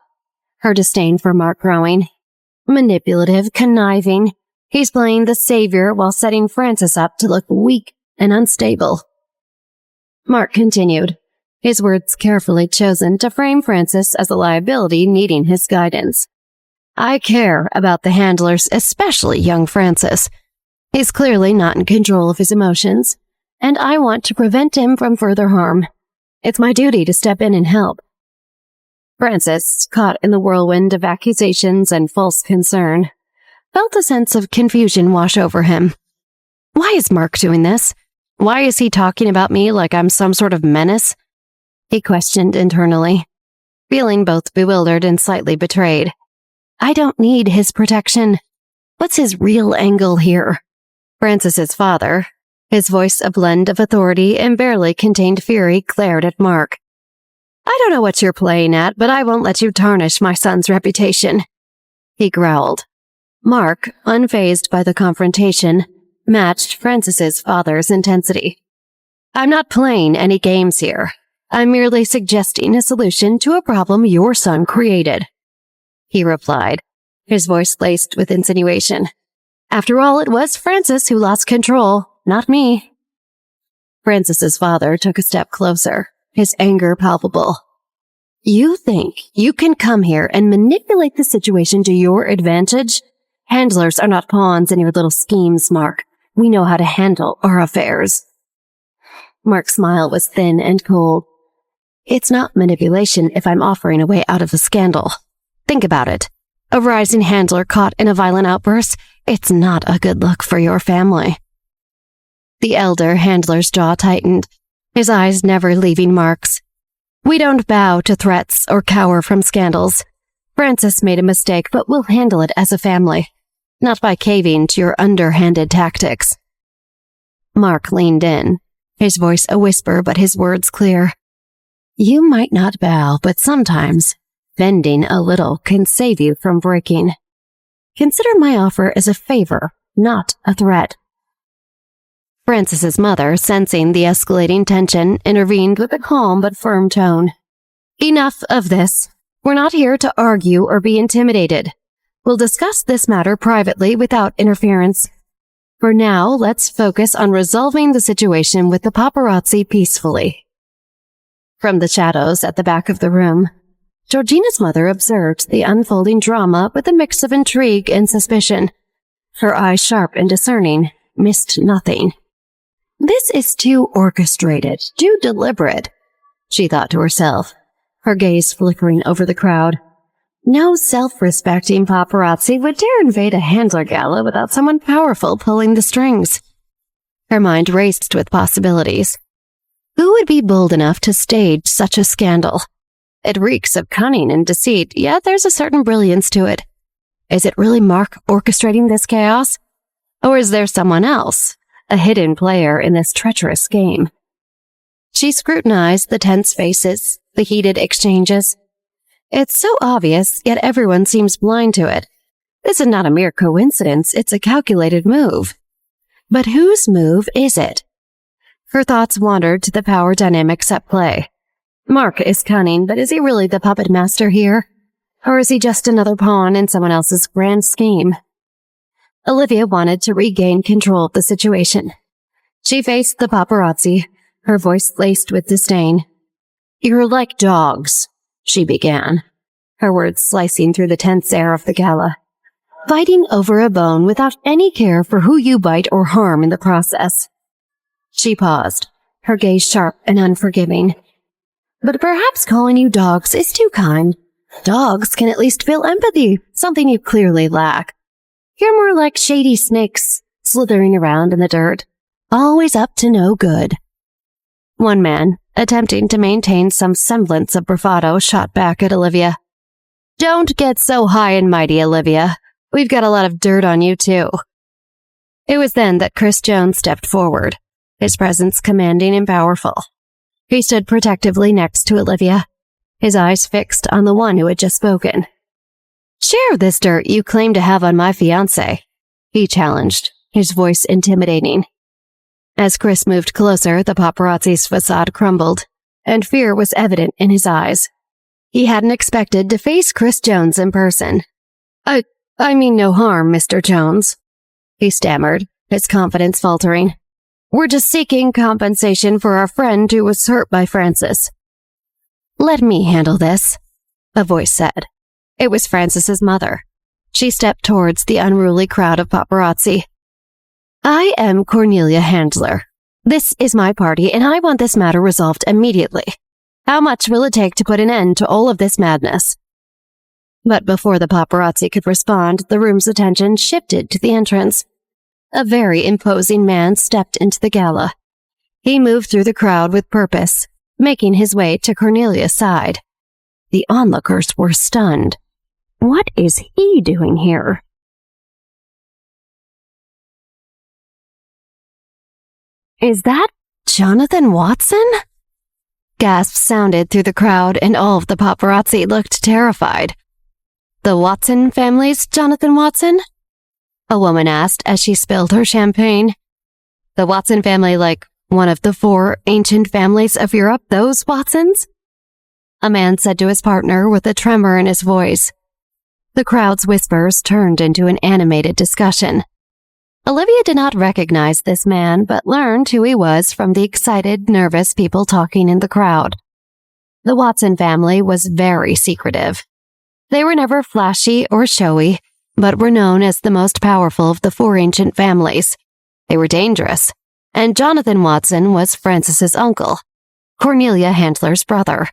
her disdain for Mark growing. "Manipulative, conniving. He's playing the savior while setting Francis up to look weak and unstable." Mark continued, his words carefully chosen to frame Francis as a liability needing his guidance. "I care about the handlers, especially young Francis. He's clearly not in control of his emotions, and I want to prevent him from further harm. It's my duty to step in and help." Francis, caught in the whirlwind of accusations and false concern, felt a sense of confusion wash over him. "Why is Mark doing this? Why is he talking about me like I'm some sort of menace?" he questioned internally, feeling both bewildered and slightly betrayed. "I don't need his protection. What's his real angle here?" Francis's father, his voice a blend of authority and barely contained fury, glared at Mark. "I don't know what you're playing at, but I won't let you tarnish my son's reputation," he growled. Mark, unfazed by the confrontation, matched Francis's father's intensity. "I'm not playing any games here. I'm merely suggesting a solution to a problem your son created," he replied, his voice laced with insinuation. "After all, it was Francis who lost control, not me." Francis's father took a step closer, his anger palpable. "You think you can come here and manipulate the situation to your advantage? Handlers are not pawns in your little schemes, Mark. We know how to handle our affairs." Mark's smile was thin and cold. "It's not manipulation if I'm offering a way out of a scandal. Think about it. A rising handler caught in a violent outburst, it's not a good look for your family." The elder handler's jaw tightened, his eyes never leaving Mark's. "We don't bow to threats or cower from scandals. Francis made a mistake, but we'll handle it as a family, not by caving to your underhanded tactics." Mark leaned in, his voice a whisper but his words clear. You might not bow, but sometimes bending a little can save you from breaking. Consider my offer as a favor, not a threat. Francis's mother, sensing the escalating tension, intervened with a calm but firm tone. Enough of this. We're not here to argue or be intimidated. We'll discuss this matter privately without interference. For now, let's focus on resolving the situation with the paparazzi peacefully. From the shadows at the back of the room, Georgina's mother observed the unfolding drama with a mix of intrigue and suspicion. Her eyes, sharp and discerning, missed nothing. This is too orchestrated, too deliberate, she thought to herself, her gaze flickering over the crowd. No self-respecting paparazzi would dare invade a Handler gala without someone powerful pulling the strings. Her mind raced with possibilities. Who would be bold enough to stage such a scandal? It reeks of cunning and deceit, yet there's a certain brilliance to it. Is it really Mark orchestrating this chaos? Or is there someone else, a hidden player in this treacherous game? She scrutinized the tense faces, the heated exchanges. It's so obvious, yet everyone seems blind to it. This is not a mere coincidence, it's a calculated move. But whose move is it? Her thoughts wandered to the power dynamics at play. Mark is cunning, but is he really the puppet master here? Or is he just another pawn in someone else's grand scheme? Olivia wanted to regain control of the situation. She faced the paparazzi, her voice laced with disdain. You're like dogs, she began, her words slicing through the tense air of the gala. Fighting over a bone without any care for who you bite or harm in the process. She paused, her gaze sharp and unforgiving. But perhaps calling you dogs is too kind. Dogs can at least feel empathy, something you clearly lack. You're more like shady snakes, slithering around in the dirt, always up to no good. One man, attempting to maintain some semblance of bravado, shot back at Olivia. Don't get so high and mighty, Olivia. We've got a lot of dirt on you, too. It was then that Chris Jones stepped forward, his presence commanding and powerful. He stood protectively next to Olivia, his eyes fixed on the one who had just spoken. Share this dirt you claim to have on my fiancé, he challenged, his voice intimidating. As Chris moved closer, the paparazzi's facade crumbled, and fear was evident in his eyes. He hadn't expected to face Chris Jones in person. I mean no harm, Mr. Jones, he stammered, his confidence faltering. We're just seeking compensation for our friend who was hurt by Francis. Let me handle this, a voice said. It was Francis's mother. She stepped towards the unruly crowd of paparazzi. I am Cornelia Handler. This is my party, and I want this matter resolved immediately. How much will it take to put an end to all of this madness? But before the paparazzi could respond, the room's attention shifted to the entrance. A very imposing man stepped into the gala. He moved through the crowd with purpose, making his way to Cornelia's side. The onlookers were stunned. What is he doing here? Is that Jonathan Watson? Gasps sounded through the crowd, and all of the paparazzi looked terrified. The Watson family's Jonathan Watson? A woman asked as she spilled her champagne. The Watson family, like one of the 4 ancient families of Europe, those Watsons? A man said to his partner with a tremor in his voice. The crowd's whispers turned into an animated discussion. Olivia did not recognize this man, but learned who he was from the excited, nervous people talking in the crowd. The Watson family was very secretive. They were never flashy or showy, but were known as the most powerful of the 4 ancient families. They were dangerous, and Jonathan Watson was Francis's uncle, Cornelia Handler's brother.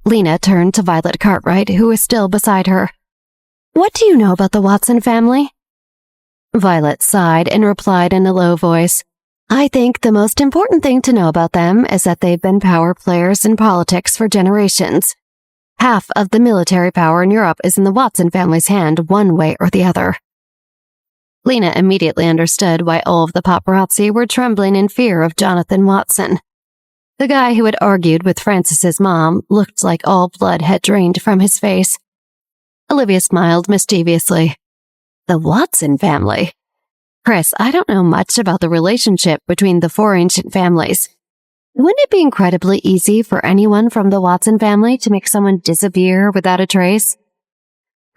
Lena turned to Violet Cartwright, who was still beside her. What do you know about the Watson family? Violet sighed and replied in a low voice. I think the most important thing to know about them is that they've been power players in politics for generations. Half of the military power in Europe is in the Watson family's hand one way or the other. Lena immediately understood why all of the paparazzi were trembling in fear of Jonathan Watson. The guy who had argued with Frances's mom looked like all blood had drained from his face. Olivia smiled mischievously. The Watson family? Chris, I don't know much about the relationship between the four ancient families. Wouldn't it be incredibly easy for anyone from the Watson family to make someone disappear without a trace?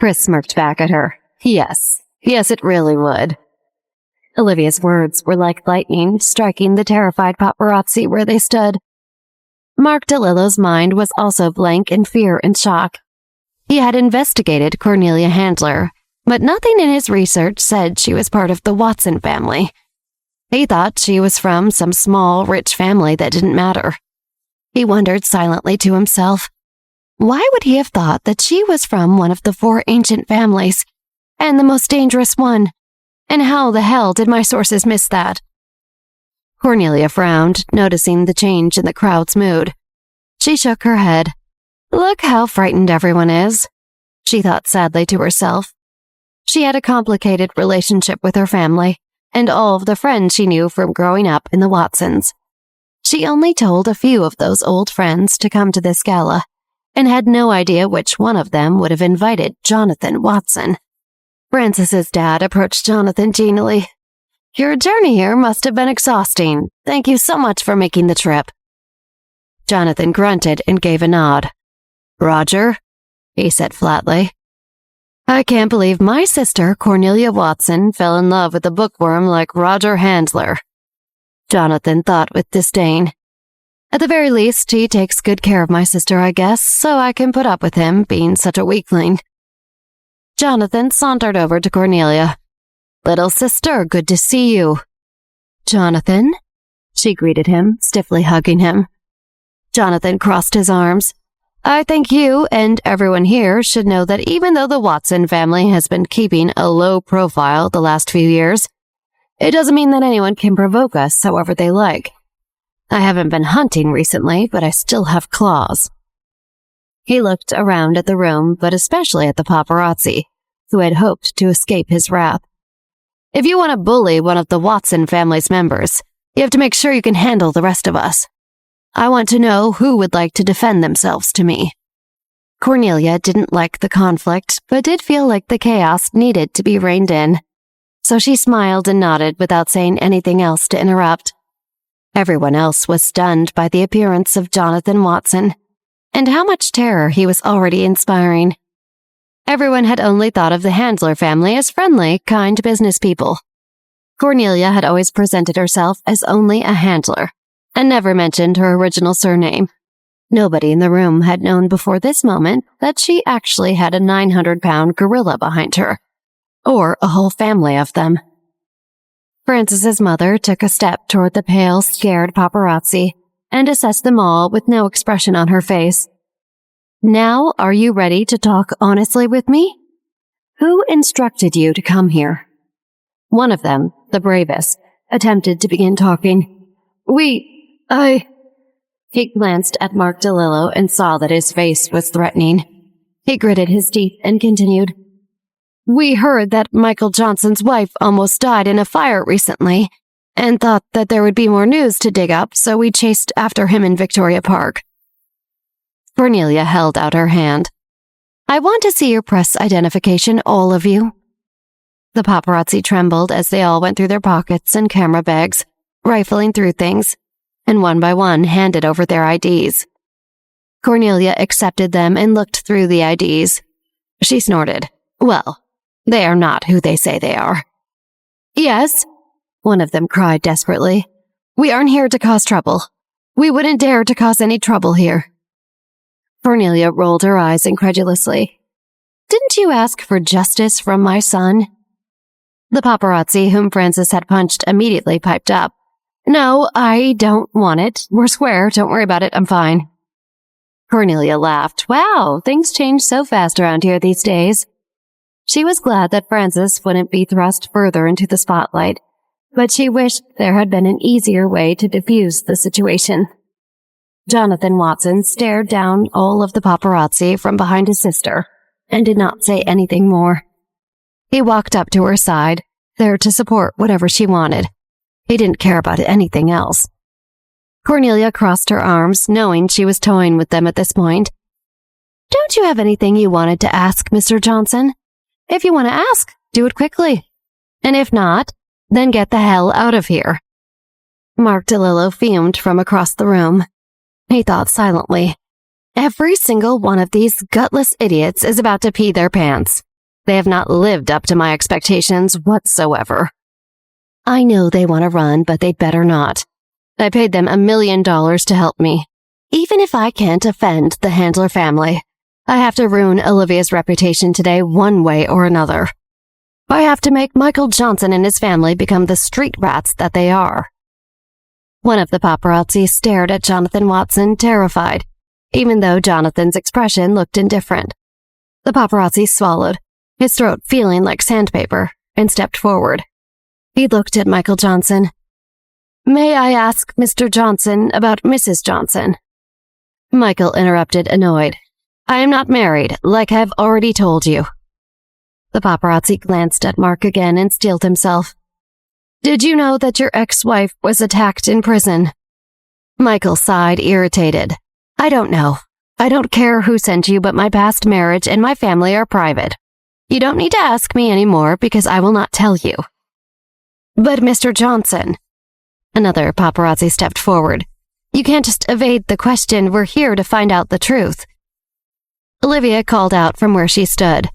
Chris smirked back at her. Yes, it really would. Olivia's words were like lightning striking the terrified paparazzi where they stood. Mark DeLillo's mind was also blank in fear and shock. He had investigated Cornelia Handler, but nothing in his research said she was part of the Watson family. He thought she was from some small, rich family that didn't matter. He wondered silently to himself, why would he have thought that she was from one of the four ancient families, and the most dangerous one? And how the hell did my sources miss that? Cornelia frowned, noticing the change in the crowd's mood. She shook her head. Look how frightened everyone is, she thought sadly to herself. She had a complicated relationship with her family, and all of the friends she knew from growing up in the Watsons. She only told a few of those old friends to come to this gala, and had no idea which one of them would have invited Jonathan Watson. Frances's dad approached Jonathan genially. Your journey here must have been exhausting. Thank you so much for making the trip. Jonathan grunted and gave a nod. Roger, he said flatly. I can't believe my sister, Cornelia Watson, fell in love with a bookworm like Roger Handler. Jonathan thought with disdain. At the very least, he takes good care of my sister, I guess, so I can put up with him being such a weakling. Jonathan sauntered over to Cornelia. Little sister, good to see you. Jonathan? She greeted him, stiffly hugging him. Jonathan crossed his arms. I think you and everyone here should know that even though the Watson family has been keeping a low profile the last few years, it doesn't mean that anyone can provoke us however they like. I haven't been hunting recently, but I still have claws. He looked around at the room, but especially at the paparazzi, who had hoped to escape his wrath. If you want to bully one of the Watson family's members, you have to make sure you can handle the rest of us. I want to know who would like to defend themselves to me. Cornelia didn't like the conflict, but did feel like the chaos needed to be reined in. So she smiled and nodded without saying anything else to interrupt. Everyone else was stunned by the appearance of Jonathan Watson, and how much terror he was already inspiring. Everyone had only thought of the Handler family as friendly, kind business people. Cornelia had always presented herself as only a Handler, and never mentioned her original surname. Nobody in the room had known before this moment that she actually had a 900-pound gorilla behind her, or a whole family of them. Frances's mother took a step toward the pale, scared paparazzi and assessed them all with no expression on her face. Now, are you ready to talk honestly with me? Who instructed you to come here? One of them, the bravest, attempted to begin talking. He glanced at Mark DeLillo and saw that his face was threatening. He gritted his teeth and continued. We heard that Michael Johnson's wife almost died in a fire recently, and thought that there would be more news to dig up, so we chased after him in Victoria Park. Cornelia held out her hand. I want to see your press identification, all of you. The paparazzi trembled as they all went through their pockets and camera bags, rifling through things, and one by one handed over their IDs. Cornelia accepted them and looked through the IDs. She snorted. Well, they are not who they say they are. Yes, one of them cried desperately. We aren't here to cause trouble. We wouldn't dare to cause any trouble here. Cornelia rolled her eyes incredulously. Didn't you ask for justice from my son? The paparazzi whom Frances had punched immediately piped up. No, I don't want it. We're square. Don't worry about it. I'm fine. Cornelia laughed. Wow, things change so fast around here these days. She was glad that Frances wouldn't be thrust further into the spotlight, but she wished there had been an easier way to diffuse the situation. Jonathan Watson stared down all of the paparazzi from behind his sister and did not say anything more. He walked up to her side, there to support whatever she wanted. He didn't care about anything else. Cornelia crossed her arms, knowing she was toying with them at this point. Don't you have anything you wanted to ask, Mr. Johnson? If you want to ask, do it quickly. And if not, then get the hell out of here. Mark DeLillo fumed from across the room. He thought silently. Every single one of these gutless idiots is about to pee their pants. They have not lived up to my expectations whatsoever. I know they want to run, but they'd better not. I paid them $1 million to help me. Even if I can't offend the Handler family, I have to ruin Olivia's reputation today one way or another. I have to make Michael Johnson and his family become the street rats that they are. One of the paparazzi stared at Jonathan Watson, terrified, even though Jonathan's expression looked indifferent. The paparazzi swallowed, his throat feeling like sandpaper, and stepped forward. He looked at Michael Johnson. May I ask Mr. Johnson about Mrs. Johnson? Michael interrupted, annoyed. I am not married, like I've already told you. The paparazzi glanced at Mark again and steeled himself. Did you know that your ex-wife was attacked in prison? Michael sighed, irritated. I don't know. I don't care who sent you, but my past marriage and my family are private. You don't need to ask me anymore because I will not tell you. But Mr. Johnson. Another paparazzi stepped forward. You can't just evade the question. We're here to find out the truth. Olivia called out from where she stood.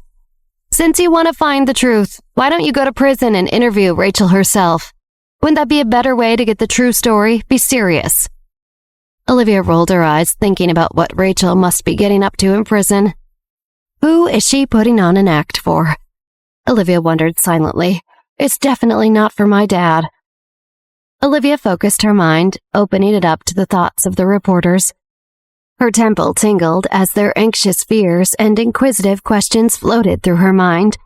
Since you want to find the truth, why don't you go to prison and interview Rachel herself? Wouldn't that be a better way to get the true story? Be serious. Olivia rolled her eyes, thinking about what Rachel must be getting up to in prison. Who is she putting on an act for? Olivia wondered silently. It's definitely not for my dad. Olivia focused her mind, opening it up to the thoughts of the reporters. Her temple tingled as their anxious fears and inquisitive questions floated through her mind.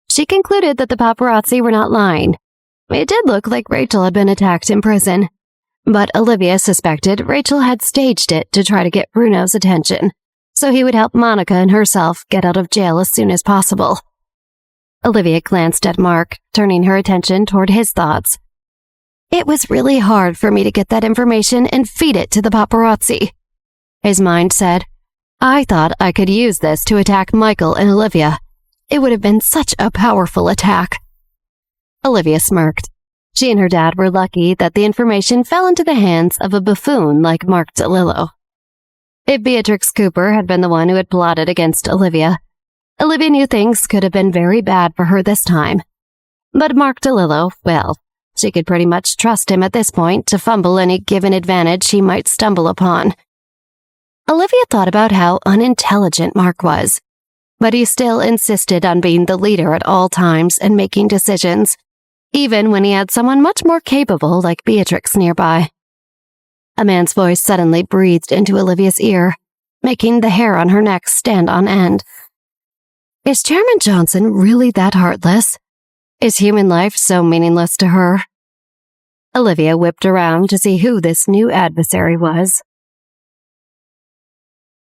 She concluded that the paparazzi were not lying. It did look like Rachel had been attacked in prison, but Olivia suspected Rachel had staged it to try to get Bruno's attention, so he would help Monica and herself get out of jail as soon as possible. Olivia glanced at Mark, turning her attention toward his thoughts. It was really hard for me to get that information and feed it to the paparazzi. His mind said, I thought I could use this to attack Michael and Olivia. It would have been such a powerful attack. Olivia smirked. She and her dad were lucky that the information fell into the hands of a buffoon like Mark DeLillo. If Beatrix Cooper had been the one who had plotted against Olivia, Olivia knew things could have been very bad for her this time. But Mark DeLillo, well, she could pretty much trust him at this point to fumble any given advantage she might stumble upon. Olivia thought about how unintelligent Mark was, but he still insisted on being the leader at all times and making decisions, even when he had someone much more capable like Beatrix nearby. A man's voice suddenly breathed into Olivia's ear, making the hair on her neck stand on end. Is Chairman Johnson really that heartless? Is human life so meaningless to her? Olivia whipped around to see who this new adversary was.